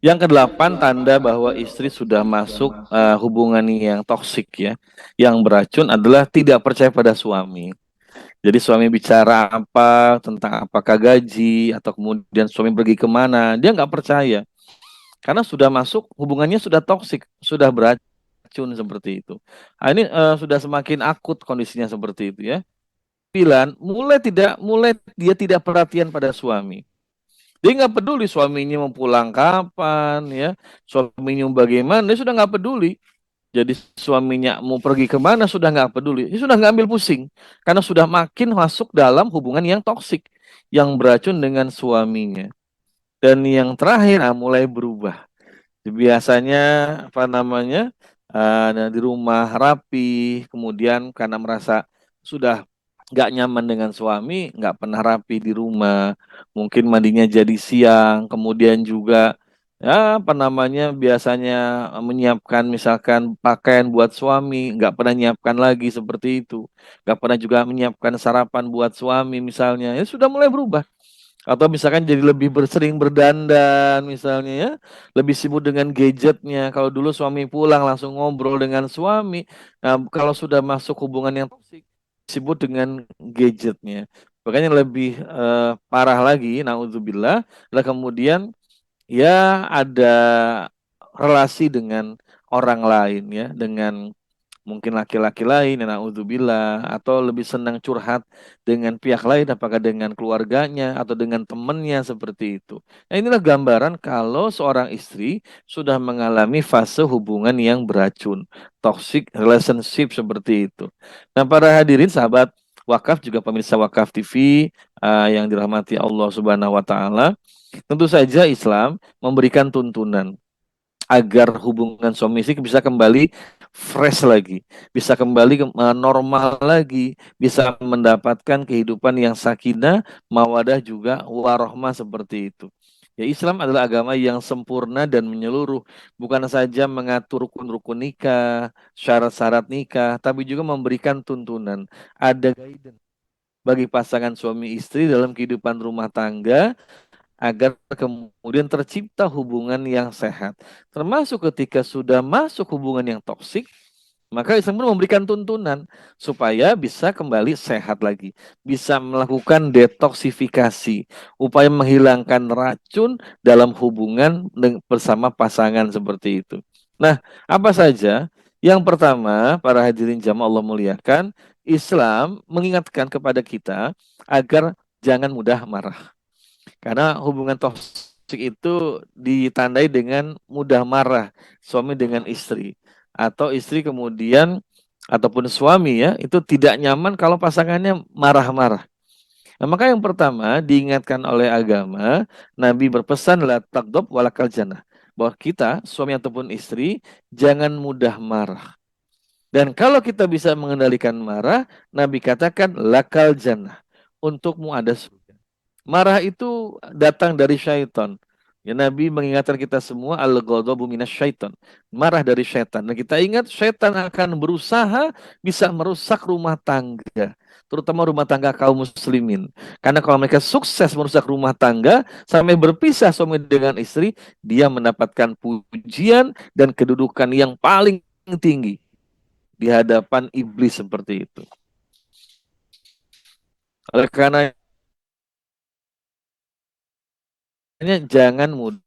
yang kedelapan, tanda bahwa istri sudah masuk hubungan yang toksik ya, yang beracun adalah tidak percaya pada suami. Jadi suami bicara apa tentang apakah gaji atau kemudian suami pergi kemana, dia nggak percaya karena sudah masuk hubungannya sudah toksik, sudah beracun seperti itu. Nah, ini sudah semakin akut kondisinya seperti itu ya. 9, mulai dia tidak perhatian pada suami. Dia nggak peduli suaminya mau pulang kapan ya, suaminya bagaimana, dia sudah nggak peduli. Jadi suaminya mau pergi kemana sudah nggak peduli, dia sudah nggak ambil pusing karena sudah makin masuk dalam hubungan yang toksik, yang beracun dengan suaminya. Dan yang terakhir, mulai berubah. Biasanya apa namanya di rumah rapi, kemudian karena merasa sudah nggak nyaman dengan suami, nggak pernah rapi di rumah, mungkin mandinya jadi siang, kemudian juga ya apa namanya biasanya menyiapkan misalkan pakaian buat suami, nggak pernah menyiapkan lagi seperti itu, nggak pernah juga menyiapkan sarapan buat suami misalnya, ya sudah mulai berubah. Atau misalkan jadi lebih sering berdandan misalnya ya, lebih sibuk dengan gadgetnya. Kalau dulu suami pulang langsung ngobrol dengan suami. Nah, kalau sudah masuk hubungan yang toksik, sibuk dengan gadgetnya. Makanya lebih parah lagi, naudzubillah, lah kemudian ya ada relasi dengan orang lain ya, dengan mungkin laki-laki lain, naudzubillah, atau lebih senang curhat dengan pihak lain, apakah dengan keluarganya atau dengan temannya seperti itu. Nah, inilah gambaran kalau seorang istri sudah mengalami fase hubungan yang beracun, toxic relationship seperti itu. Nah, para hadirin sahabat wakaf juga pemirsa Wakaf TV yang dirahmati Allah Subhanahu wa taala. Tentu saja Islam memberikan tuntunan agar hubungan suami istri bisa kembali fresh lagi, bisa kembali normal lagi, bisa mendapatkan kehidupan yang sakinah, mawadah juga warohmah seperti itu. Ya, Islam adalah agama yang sempurna dan menyeluruh, bukan saja mengatur rukun-rukun nikah, syarat-syarat nikah, tapi juga memberikan tuntunan. Ada guidance bagi pasangan suami istri dalam kehidupan rumah tangga agar kemudian tercipta hubungan yang sehat. Termasuk ketika sudah masuk hubungan yang toksik, maka Islam pun memberikan tuntunan supaya bisa kembali sehat lagi, bisa melakukan detoksifikasi, upaya menghilangkan racun dalam hubungan bersama pasangan seperti itu. Nah, apa saja? Yang pertama, para hadirin jamaah Allah muliakan, Islam mengingatkan kepada kita agar jangan mudah marah. Karena hubungan toksik itu ditandai dengan mudah marah suami dengan istri atau istri kemudian ataupun suami ya itu tidak nyaman kalau pasangannya marah-marah. Nah, maka yang pertama diingatkan oleh agama, Nabi berpesan la tagdob walakal jannah bahwa kita suami ataupun istri jangan mudah marah. Dan kalau kita bisa mengendalikan marah, Nabi katakan lakal jannah untukmu ada surga. Marah itu datang dari syaitan. Ya, Nabi mengingatkan kita semua al-ghadabu minasyaiton. Marah dari syaitan. Dan kita ingat syaitan akan berusaha bisa merusak rumah tangga. Terutama rumah tangga kaum muslimin. Karena kalau mereka sukses merusak rumah tangga, sampai berpisah suami dengan istri, dia mendapatkan pujian dan kedudukan yang paling tinggi di hadapan iblis seperti itu. Oleh karenanya jangan mudah.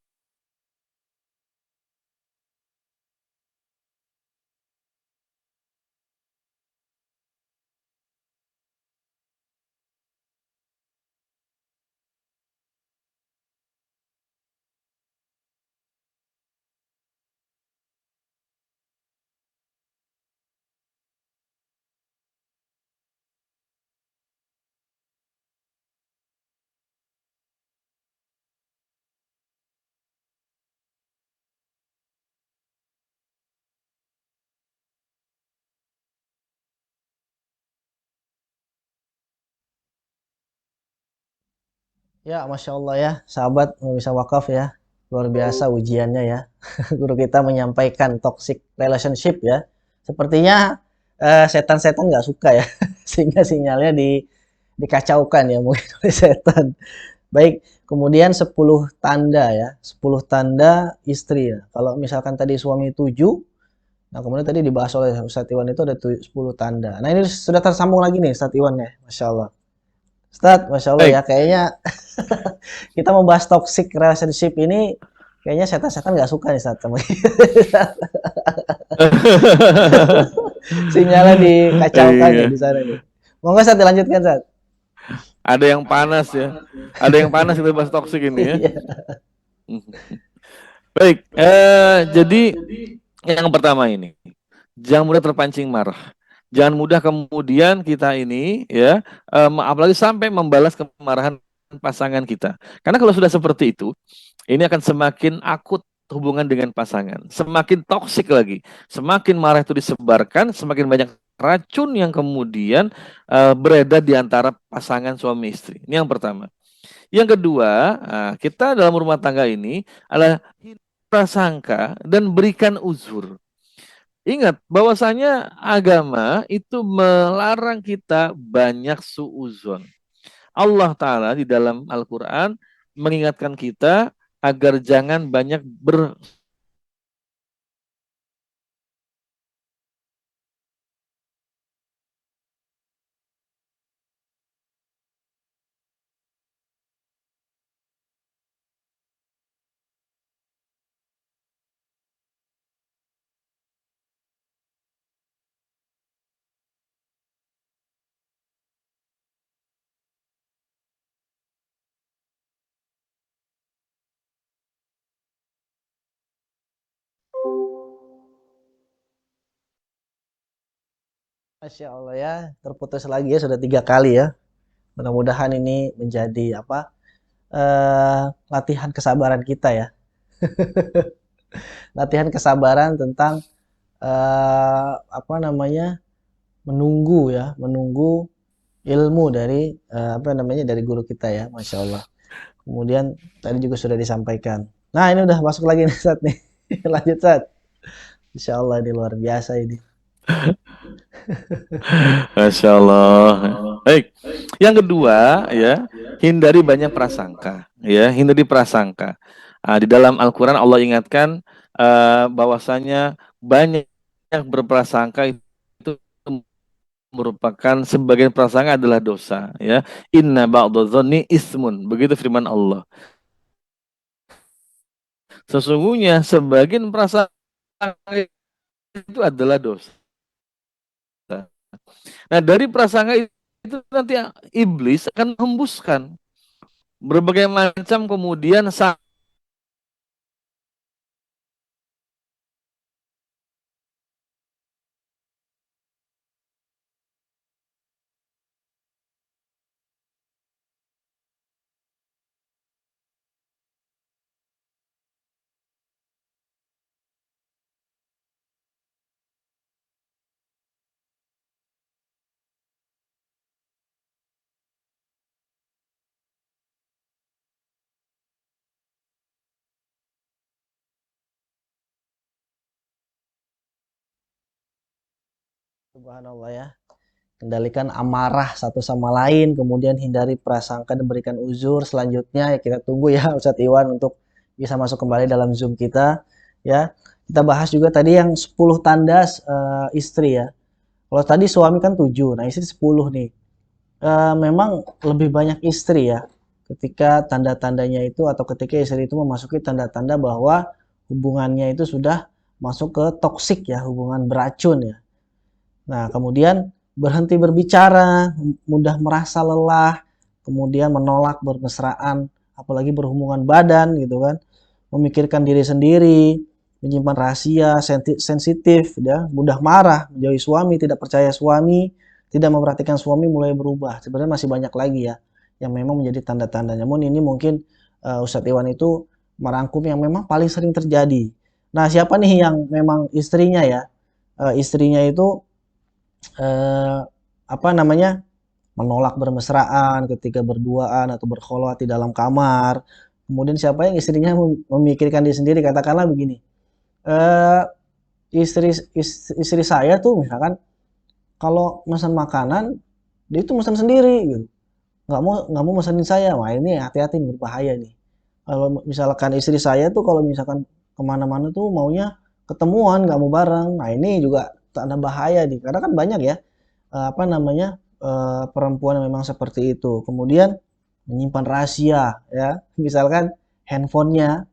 Ya, Masya Allah ya, sahabat bisa wakaf ya. Luar biasa ujiannya ya. Guru kita menyampaikan toxic relationship ya. Sepertinya setan-setan nggak suka ya. Sehingga sinyalnya dikacaukan ya mungkin oleh setan. Baik, kemudian 10 tanda ya. 10 tanda istri ya. Kalau misalkan tadi suami 7, nah kemudian tadi dibahas oleh Ustadz Iwan itu ada 10 tanda. Nah ini sudah tersambung lagi nih Ustadz Iwan ya. Masya Allah. Ustadz, Masya Allah ya, Baik. kayaknya kita membahas toxic relationship ini kayaknya setan-setan nggak suka nih saat sama kita. Sinyalnya dikacaukan Iya. nih di sana nih. Monggo saat dilanjutkan saat. Ada yang panas ya. Ada yang panas kita bahas toksik ini ya. Iya. Baik, jadi yang pertama ini, jangan mudah terpancing marah. Jangan mudah kemudian kita ini ya, apalagi sampai membalas kemarahan pasangan kita. Karena kalau sudah seperti itu, ini akan semakin akut hubungan dengan pasangan, semakin toksik lagi, semakin marah itu disebarkan, semakin banyak racun yang kemudian beredar di antara pasangan suami istri. Ini yang pertama. Yang kedua, kita dalam rumah tangga ini adalah prasangka dan berikan uzur. Ingat bahwasanya agama itu melarang kita banyak suuzon. Allah Ta'ala di dalam Al-Quran mengingatkan kita agar jangan banyak Masya Allah ya, terputus lagi ya sudah 3 kali ya. Mudah-mudahan ini menjadi apa? Latihan kesabaran kita ya. Latihan kesabaran tentang apa namanya? Menunggu ya, menunggu ilmu dari apa namanya? Dari guru kita ya, Masya Allah. Kemudian tadi juga sudah disampaikan. Nah, ini udah masuk lagi nih Sat nih. Lanjut Sat. Insya Allah ini luar biasa ini. Masya Allah. Baik. Yang kedua ya, hindari banyak prasangka. Ya, hindari prasangka. Di dalam Al-Quran Allah ingatkan bahwasanya banyak berprasangka itu merupakan sebagian prasangka adalah dosa. Ya, inna ba'dadh-dhanni ismun. Begitu firman Allah. Sesungguhnya sebagian prasangka itu adalah dosa. Nah, dari prasangka itu nanti iblis akan menghembuskan berbagai macam kemudian Subhanallah ya. Kendalikan amarah satu sama lain, kemudian hindari prasangka dan berikan uzur. Selanjutnya ya kita tunggu ya Ustadz Iwan untuk bisa masuk kembali dalam Zoom kita ya. Kita bahas juga tadi yang 10 tanda istri ya. Kalau tadi suami kan 7, nah istri 10 nih. Memang lebih banyak istri ya. Ketika tanda-tandanya itu atau ketika istri itu memasuki tanda-tanda bahwa hubungannya itu sudah masuk ke toksik ya, hubungan beracun ya. Nah, kemudian berhenti berbicara, mudah merasa lelah, kemudian menolak bermesraan, apalagi berhubungan badan gitu kan, memikirkan diri sendiri, menyimpan rahasia, sensitif, ya, mudah marah, menjauhi suami, tidak percaya suami, tidak memperhatikan suami, mulai berubah. Sebenarnya masih banyak lagi ya yang memang menjadi tanda-tandanya. Namun ini mungkin Ustadz Iwan itu merangkum yang memang paling sering terjadi. Nah, siapa nih yang memang istrinya ya? Istrinya itu eh, apa namanya menolak bermesraan ketika berduaan atau berkholwat di dalam kamar. Kemudian siapa yang istrinya memikirkan diri sendiri, katakanlah begini, eh, istri saya tuh misalkan kalau pesan makanan dia itu pesan sendiri gitu, nggak mau pesanin saya. Wah ini hati-hati nih, berbahaya nih. Kalau misalkan istri saya tuh kalau misalkan kemana-mana tuh maunya ketemuan, nggak mau bareng. Nah ini juga tanda bahaya nih, karena kan banyak ya apa namanya perempuan yang memang seperti itu. Kemudian menyimpan rahasia ya, misalkan handphonenya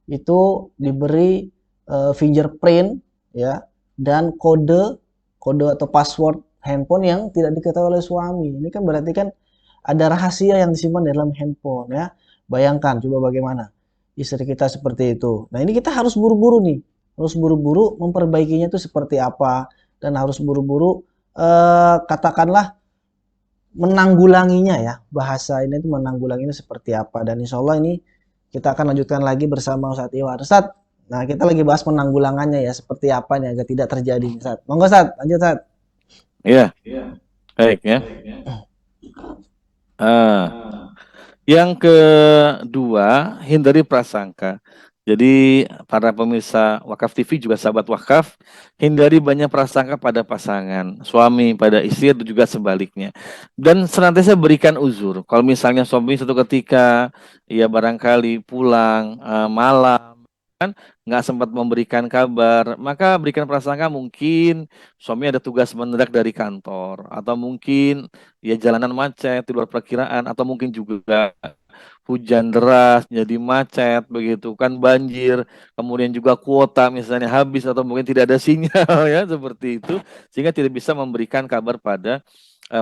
itu diberi fingerprint ya dan kode kode atau password handphone yang tidak diketahui oleh suami. Ini kan berarti kan ada rahasia yang disimpan dalam handphone ya. Bayangkan coba bagaimana istri kita seperti itu. Nah, ini kita harus buru-buru nih. Harus buru-buru memperbaikinya itu seperti apa dan harus buru-buru katakanlah menanggulanginya ya. Bahasa ini itu menanggulanginya seperti apa, dan insya Allah ini kita akan lanjutkan lagi bersama Ustadz Iwan. Ustadz, nah kita lagi bahas penanggulangannya ya, seperti apa nih agar tidak terjadi. Ustadz, monggo Ustadz, lanjut Ustadz. ya, baik ya. Ah, yang kedua, hindari prasangka. Jadi para pemirsa Wakaf TV juga sahabat Wakaf, hindari banyak prasangka pada pasangan, suami pada istri itu juga sebaliknya. Dan senantiasa berikan uzur. Kalau misalnya suami suatu ketika ya barangkali pulang malam kan nggak sempat memberikan kabar, maka berikan prasangka mungkin suami ada tugas mendadak dari kantor, atau mungkin ya jalanan macet di luar perkiraan, atau mungkin juga hujan deras jadi macet begitu kan, banjir, kemudian juga kuota misalnya habis atau mungkin tidak ada sinyal ya seperti itu, sehingga tidak bisa memberikan kabar pada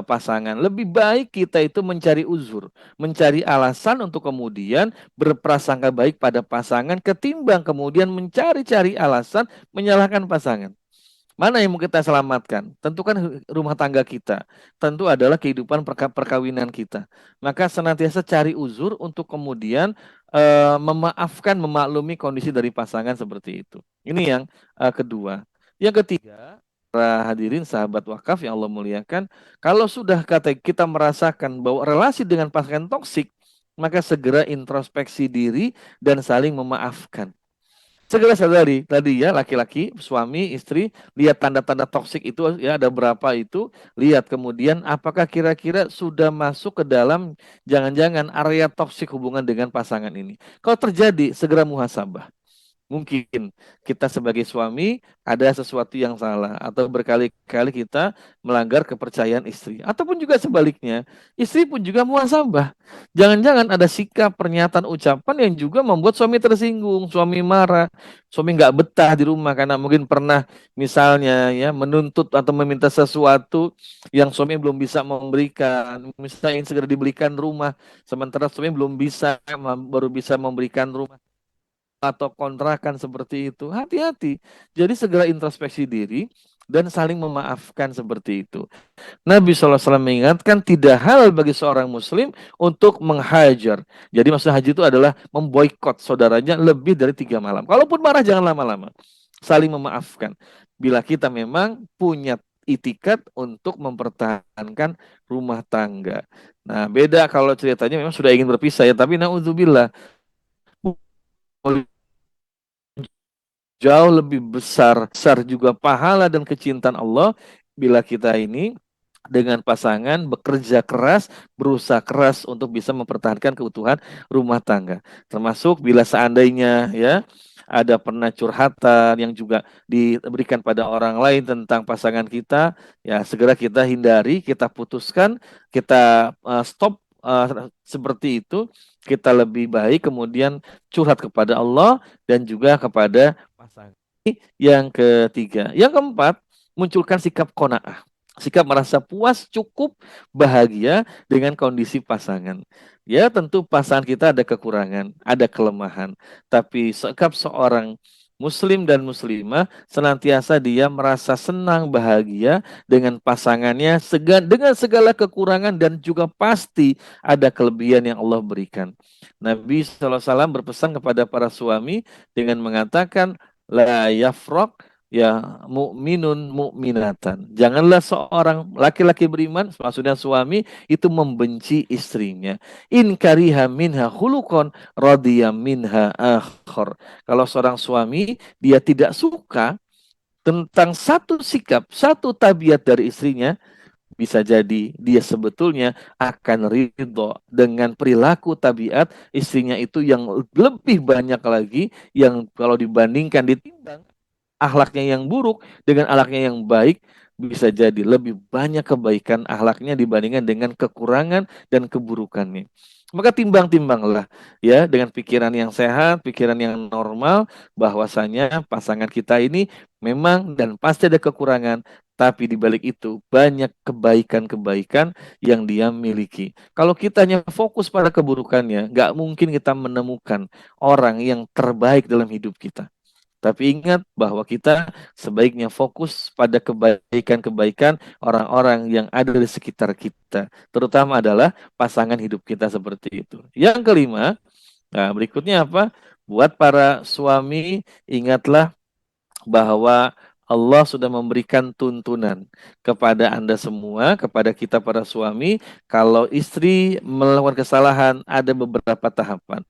pasangan. Lebih baik kita itu mencari uzur, mencari alasan untuk kemudian berprasangka baik pada pasangan ketimbang kemudian mencari-cari alasan menyalahkan pasangan. Mana yang mau kita selamatkan? Tentu kan rumah tangga kita. Tentu adalah kehidupan perkawinan kita. Maka senantiasa cari uzur untuk kemudian memaafkan, memaklumi kondisi dari pasangan seperti itu. Ini yang kedua. Yang ketiga, para hadirin sahabat wakaf yang Allah muliakan, kalau sudah kata kita merasakan bahwa relasi dengan pasangan toksik, maka segera introspeksi diri dan saling memaafkan. Segera sadari tadi ya, laki-laki, suami, istri, lihat tanda-tanda toksik itu ya, ada berapa itu, lihat kemudian apakah kira-kira sudah masuk ke dalam jangan-jangan area toksik hubungan dengan pasangan ini. Kalau terjadi, segera muhasabah. Mungkin kita sebagai suami ada sesuatu yang salah atau berkali-kali kita melanggar kepercayaan istri. Ataupun juga sebaliknya, istri pun juga muhasabah. Jangan-jangan ada sikap, pernyataan, ucapan yang juga membuat suami tersinggung, suami marah, suami nggak betah di rumah karena mungkin pernah misalnya ya menuntut atau meminta sesuatu yang suami belum bisa memberikan. Misalnya ingin segera dibelikan rumah, sementara suami belum bisa, baru bisa memberikan rumah atau kontrakan seperti itu, hati-hati. Jadi segera introspeksi diri dan saling memaafkan seperti itu. Nabi SAW mengingatkan tidak halal bagi seorang muslim untuk menghajar. Jadi maksud haji itu adalah memboikot saudaranya lebih dari 3 malam. Kalaupun marah jangan lama-lama. Saling memaafkan. Bila kita memang punya itikat untuk mempertahankan rumah tangga. Nah, beda kalau ceritanya memang sudah ingin berpisah ya, tapi naudzubillah jauh lebih besar juga pahala dan kecintaan Allah bila kita ini dengan pasangan bekerja keras, berusaha keras untuk bisa mempertahankan keutuhan rumah tangga. Termasuk bila seandainya ya ada pernah curhatan yang juga diberikan pada orang lain tentang pasangan kita, ya segera kita hindari, kita putuskan, kita stop seperti itu. Kita lebih baik kemudian curhat kepada Allah dan juga kepada pasangan. Yang ketiga, yang keempat, munculkan sikap qanaah. Sikap merasa puas, cukup, bahagia dengan kondisi pasangan. Ya tentu pasangan kita ada kekurangan, ada kelemahan. Tapi sikap seorang muslim dan muslimah senantiasa dia merasa senang, bahagia dengan pasangannya dengan segala kekurangan dan juga pasti ada kelebihan yang Allah berikan. Nabi SAW berpesan kepada para suami dengan mengatakan, la yafraq ya mukminun mukminatan. Janganlah seorang laki-laki beriman, maksudnya suami, itu membenci istrinya. In kariha minha khuluqan radhiya minha akhar. Kalau seorang suami dia tidak suka tentang satu sikap, satu tabiat dari istrinya, bisa jadi dia sebetulnya akan ridho dengan perilaku tabiat istrinya itu yang lebih banyak lagi, yang kalau dibandingkan ditimbang akhlaknya yang buruk dengan akhlaknya yang baik, bisa jadi lebih banyak kebaikan akhlaknya dibandingkan dengan kekurangan dan keburukannya. Maka timbang-timbanglah ya dengan pikiran yang sehat, pikiran yang normal, bahwasanya pasangan kita ini memang dan pasti ada kekurangan, tapi di balik itu banyak kebaikan-kebaikan yang dia miliki. Kalau kita hanya fokus pada keburukannya, nggak mungkin kita menemukan orang yang terbaik dalam hidup kita. Tapi ingat bahwa kita sebaiknya fokus pada kebaikan-kebaikan orang-orang yang ada di sekitar kita. Terutama adalah pasangan hidup kita seperti itu. Yang kelima, nah berikutnya apa? Buat para suami, ingatlah bahwa Allah sudah memberikan tuntunan kepada Anda semua, kepada kita para suami, kalau istri melakukan kesalahan, ada beberapa tahapan.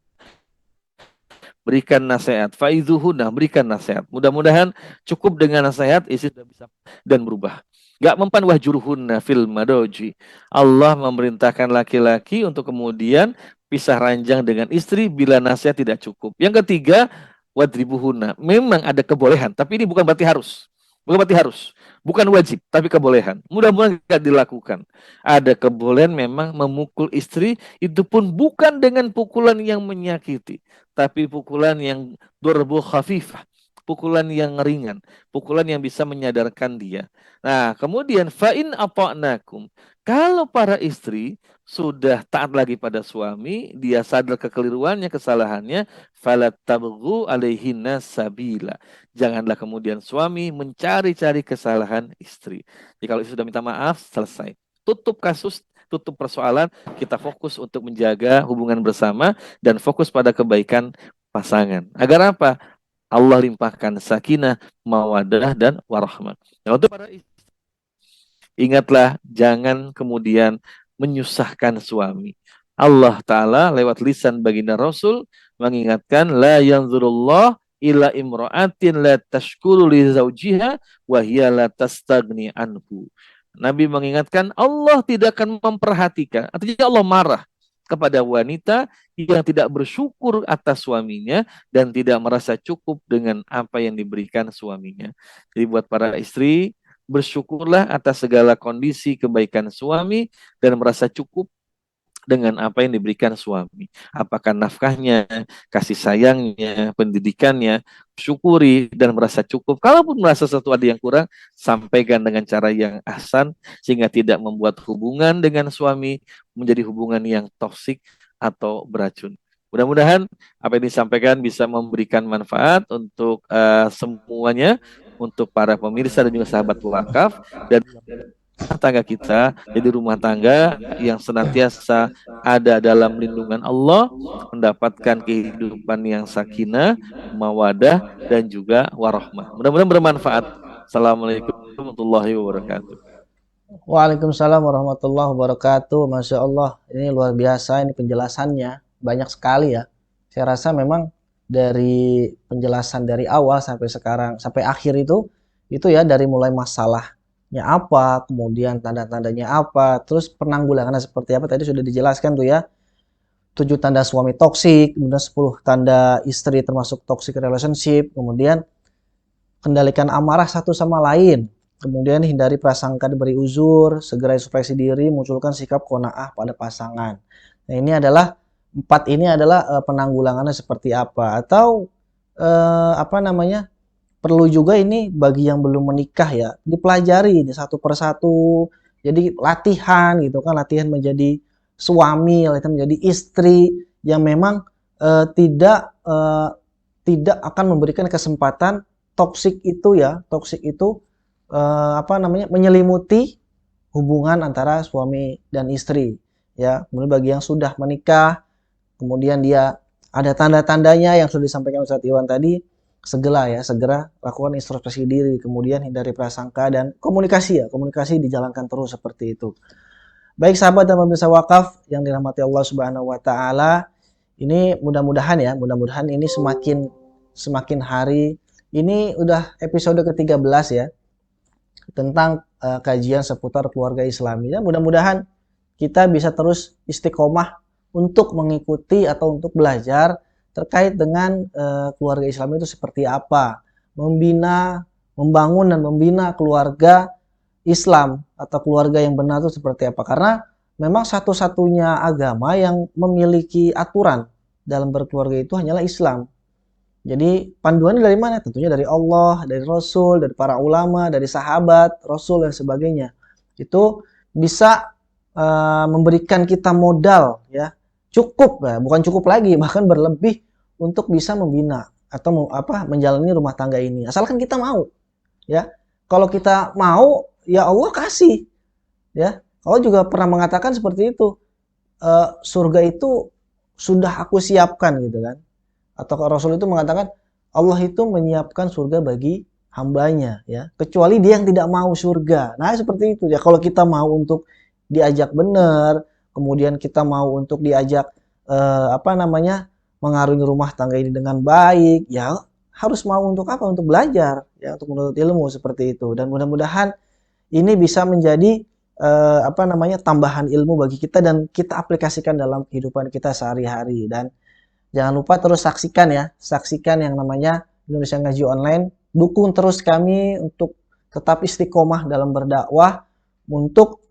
Berikan nasihat, faizuhunna, berikan nasihat. Mudah-mudahan cukup dengan nasihat istri sudah bisa dan berubah. Gak mempan wahjuruhunna fil madoji. Allah memerintahkan laki-laki untuk kemudian pisah ranjang dengan istri bila nasihat tidak cukup. Yang ketiga, wadribuhunna. Memang ada kebolehan, tapi ini bukan berarti harus. Bukan berarti harus. Bukan wajib, tapi kebolehan. Mudah-mudahan tidak dilakukan. Ada kebolehan memang memukul istri, itu pun bukan dengan pukulan yang menyakiti, tapi pukulan yang durbu khafifah, pukulan yang ringan, pukulan yang bisa menyadarkan dia. Nah, kemudian fa'in ata'nakum. Kalau para istri sudah taat lagi pada suami, dia sadar kekeliruannya, kesalahannya, falat tabghu alaihinna sabila. Janganlah kemudian suami mencari-cari kesalahan istri. Jadi kalau istri sudah minta maaf, selesai. Tutup kasus, tutup persoalan, kita fokus untuk menjaga hubungan bersama dan fokus pada kebaikan pasangan. Agar apa? Allah limpahkan sakinah, mawadah, dan warahmah. Nah, untuk para istri, ingatlah jangan kemudian menyusahkan suami. Allah Ta'ala lewat lisan baginda Rasul mengingatkan la yanzurullah ila imra'atin la tashkuru li zawjiha wa hiya la tastagni anhu. Nabi mengingatkan Allah tidak akan memperhatikan, artinya Allah marah kepada wanita yang tidak bersyukur atas suaminya dan tidak merasa cukup dengan apa yang diberikan suaminya. Jadi buat para istri, bersyukurlah atas segala kondisi kebaikan suami dan merasa cukup dengan apa yang diberikan suami. Apakah nafkahnya, kasih sayangnya, pendidikannya, syukuri dan merasa cukup. Kalaupun merasa sesuatu ada yang kurang, sampaikan dengan cara yang ahsan sehingga tidak membuat hubungan dengan suami menjadi hubungan yang toksik atau beracun. Mudah-mudahan apa yang disampaikan bisa memberikan manfaat untuk semuanya, untuk para pemirsa dan juga sahabat wakaf, dan rumah tangga kita jadi rumah tangga yang senantiasa ada dalam lindungan Allah, mendapatkan kehidupan yang sakinah, mawadah, dan juga warahmah. Mudah-mudahan bermanfaat. Assalamualaikum warahmatullahi wabarakatuh. Waalaikumsalam warahmatullahi wabarakatuh. Masya Allah, ini luar biasa ini penjelasannya. Banyak sekali ya. Saya rasa memang dari penjelasan dari awal sampai sekarang, sampai akhir itu ya dari mulai masalahnya apa, kemudian tanda-tandanya apa, terus penanggulangannya seperti apa, tadi sudah dijelaskan tuh ya. 7 tanda suami toksik, kemudian 10 tanda istri termasuk toxic relationship, kemudian kendalikan amarah satu sama lain. Kemudian hindari prasangka diberi uzur, segera introspeksi diri, munculkan sikap qanaah pada pasangan. Nah, ini adalah penanggulangannya seperti apa atau apa namanya? Perlu juga ini bagi yang belum menikah ya, dipelajari ini satu persatu. Jadi latihan gitu kan, latihan menjadi suami, latihan menjadi istri yang memang tidak akan memberikan kesempatan toksik itu ya, toksik itu apa namanya menyelimuti hubungan antara suami dan istri ya. Kemudian bagi yang sudah menikah, kemudian dia ada tanda-tandanya yang sudah disampaikan Ustadz Iwan tadi, segera lakukan introspeksi diri, kemudian hindari prasangka dan komunikasi dijalankan terus seperti itu. Baik sahabat dan pemirsa wakaf yang dirahmati Allah Subhanahu wa taala, ini mudah-mudahan ini semakin hari ini udah episode ke-13 ya tentang kajian seputar keluarga Islami. Dan mudah-mudahan kita bisa terus istiqomah untuk mengikuti atau untuk belajar terkait dengan keluarga Islam itu seperti apa, membangun dan membina keluarga Islam atau keluarga yang benar itu seperti apa. Karena memang satu-satunya agama yang memiliki aturan dalam berkeluarga itu hanyalah Islam. Jadi panduannya dari mana? Tentunya dari Allah, dari Rasul, dari para ulama, dari sahabat, Rasul dan sebagainya. Itu bisa memberikan kita modal ya, cukup ya, bukan cukup lagi, bahkan berlebih untuk bisa membina atau menjalani rumah tangga ini. Asalkan kita mau ya. Kalau kita mau, ya Allah kasih ya. Allah juga pernah mengatakan seperti itu. Surga itu sudah aku siapkan gitu kan. Atau Rasul itu mengatakan Allah itu menyiapkan surga bagi hambanya ya, kecuali dia yang tidak mau surga. Nah seperti itu ya, kalau kita mau untuk diajak benar, kemudian kita mau untuk diajak mengarungi rumah tangga ini dengan baik, ya harus mau untuk apa? Untuk belajar ya, untuk menuntut ilmu seperti itu. Dan mudah-mudahan ini bisa menjadi tambahan ilmu bagi kita dan kita aplikasikan dalam kehidupan kita sehari-hari. Dan jangan lupa terus saksikan yang namanya Indonesia Ngaji Online. Dukung terus kami untuk tetap istiqomah dalam berdakwah untuk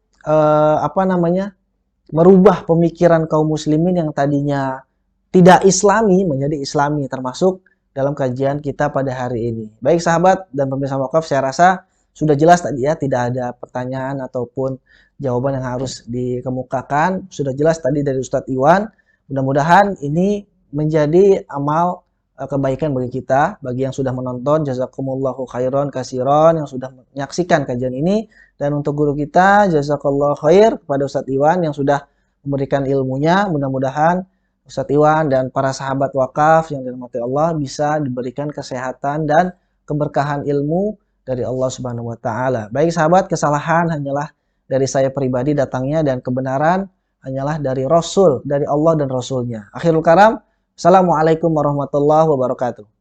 merubah pemikiran kaum muslimin yang tadinya tidak islami menjadi islami, termasuk dalam kajian kita pada hari ini. Baik sahabat dan pemirsa wakaf, saya rasa sudah jelas tadi ya, tidak ada pertanyaan ataupun jawaban yang harus dikemukakan. Sudah jelas tadi dari Ustadz Iwan. Mudah-mudahan ini menjadi amal kebaikan bagi kita, bagi yang sudah menonton, jazakumullahu khairan kasiron, yang sudah menyaksikan kajian ini. Dan untuk guru kita, jazakallahu khair kepada Ustadz Iwan yang sudah memberikan ilmunya. Mudah-mudahan Ustadz Iwan dan para sahabat wakaf yang dirahmati Allah bisa diberikan kesehatan dan keberkahan ilmu dari Allah Subhanahu wa taala. Baik sahabat, kesalahan hanyalah dari saya pribadi datangnya, dan kebenaran hanyalah dari Rasul, dari Allah dan Rasulnya. Akhirul kalam, assalamualaikum warahmatullahi wabarakatuh.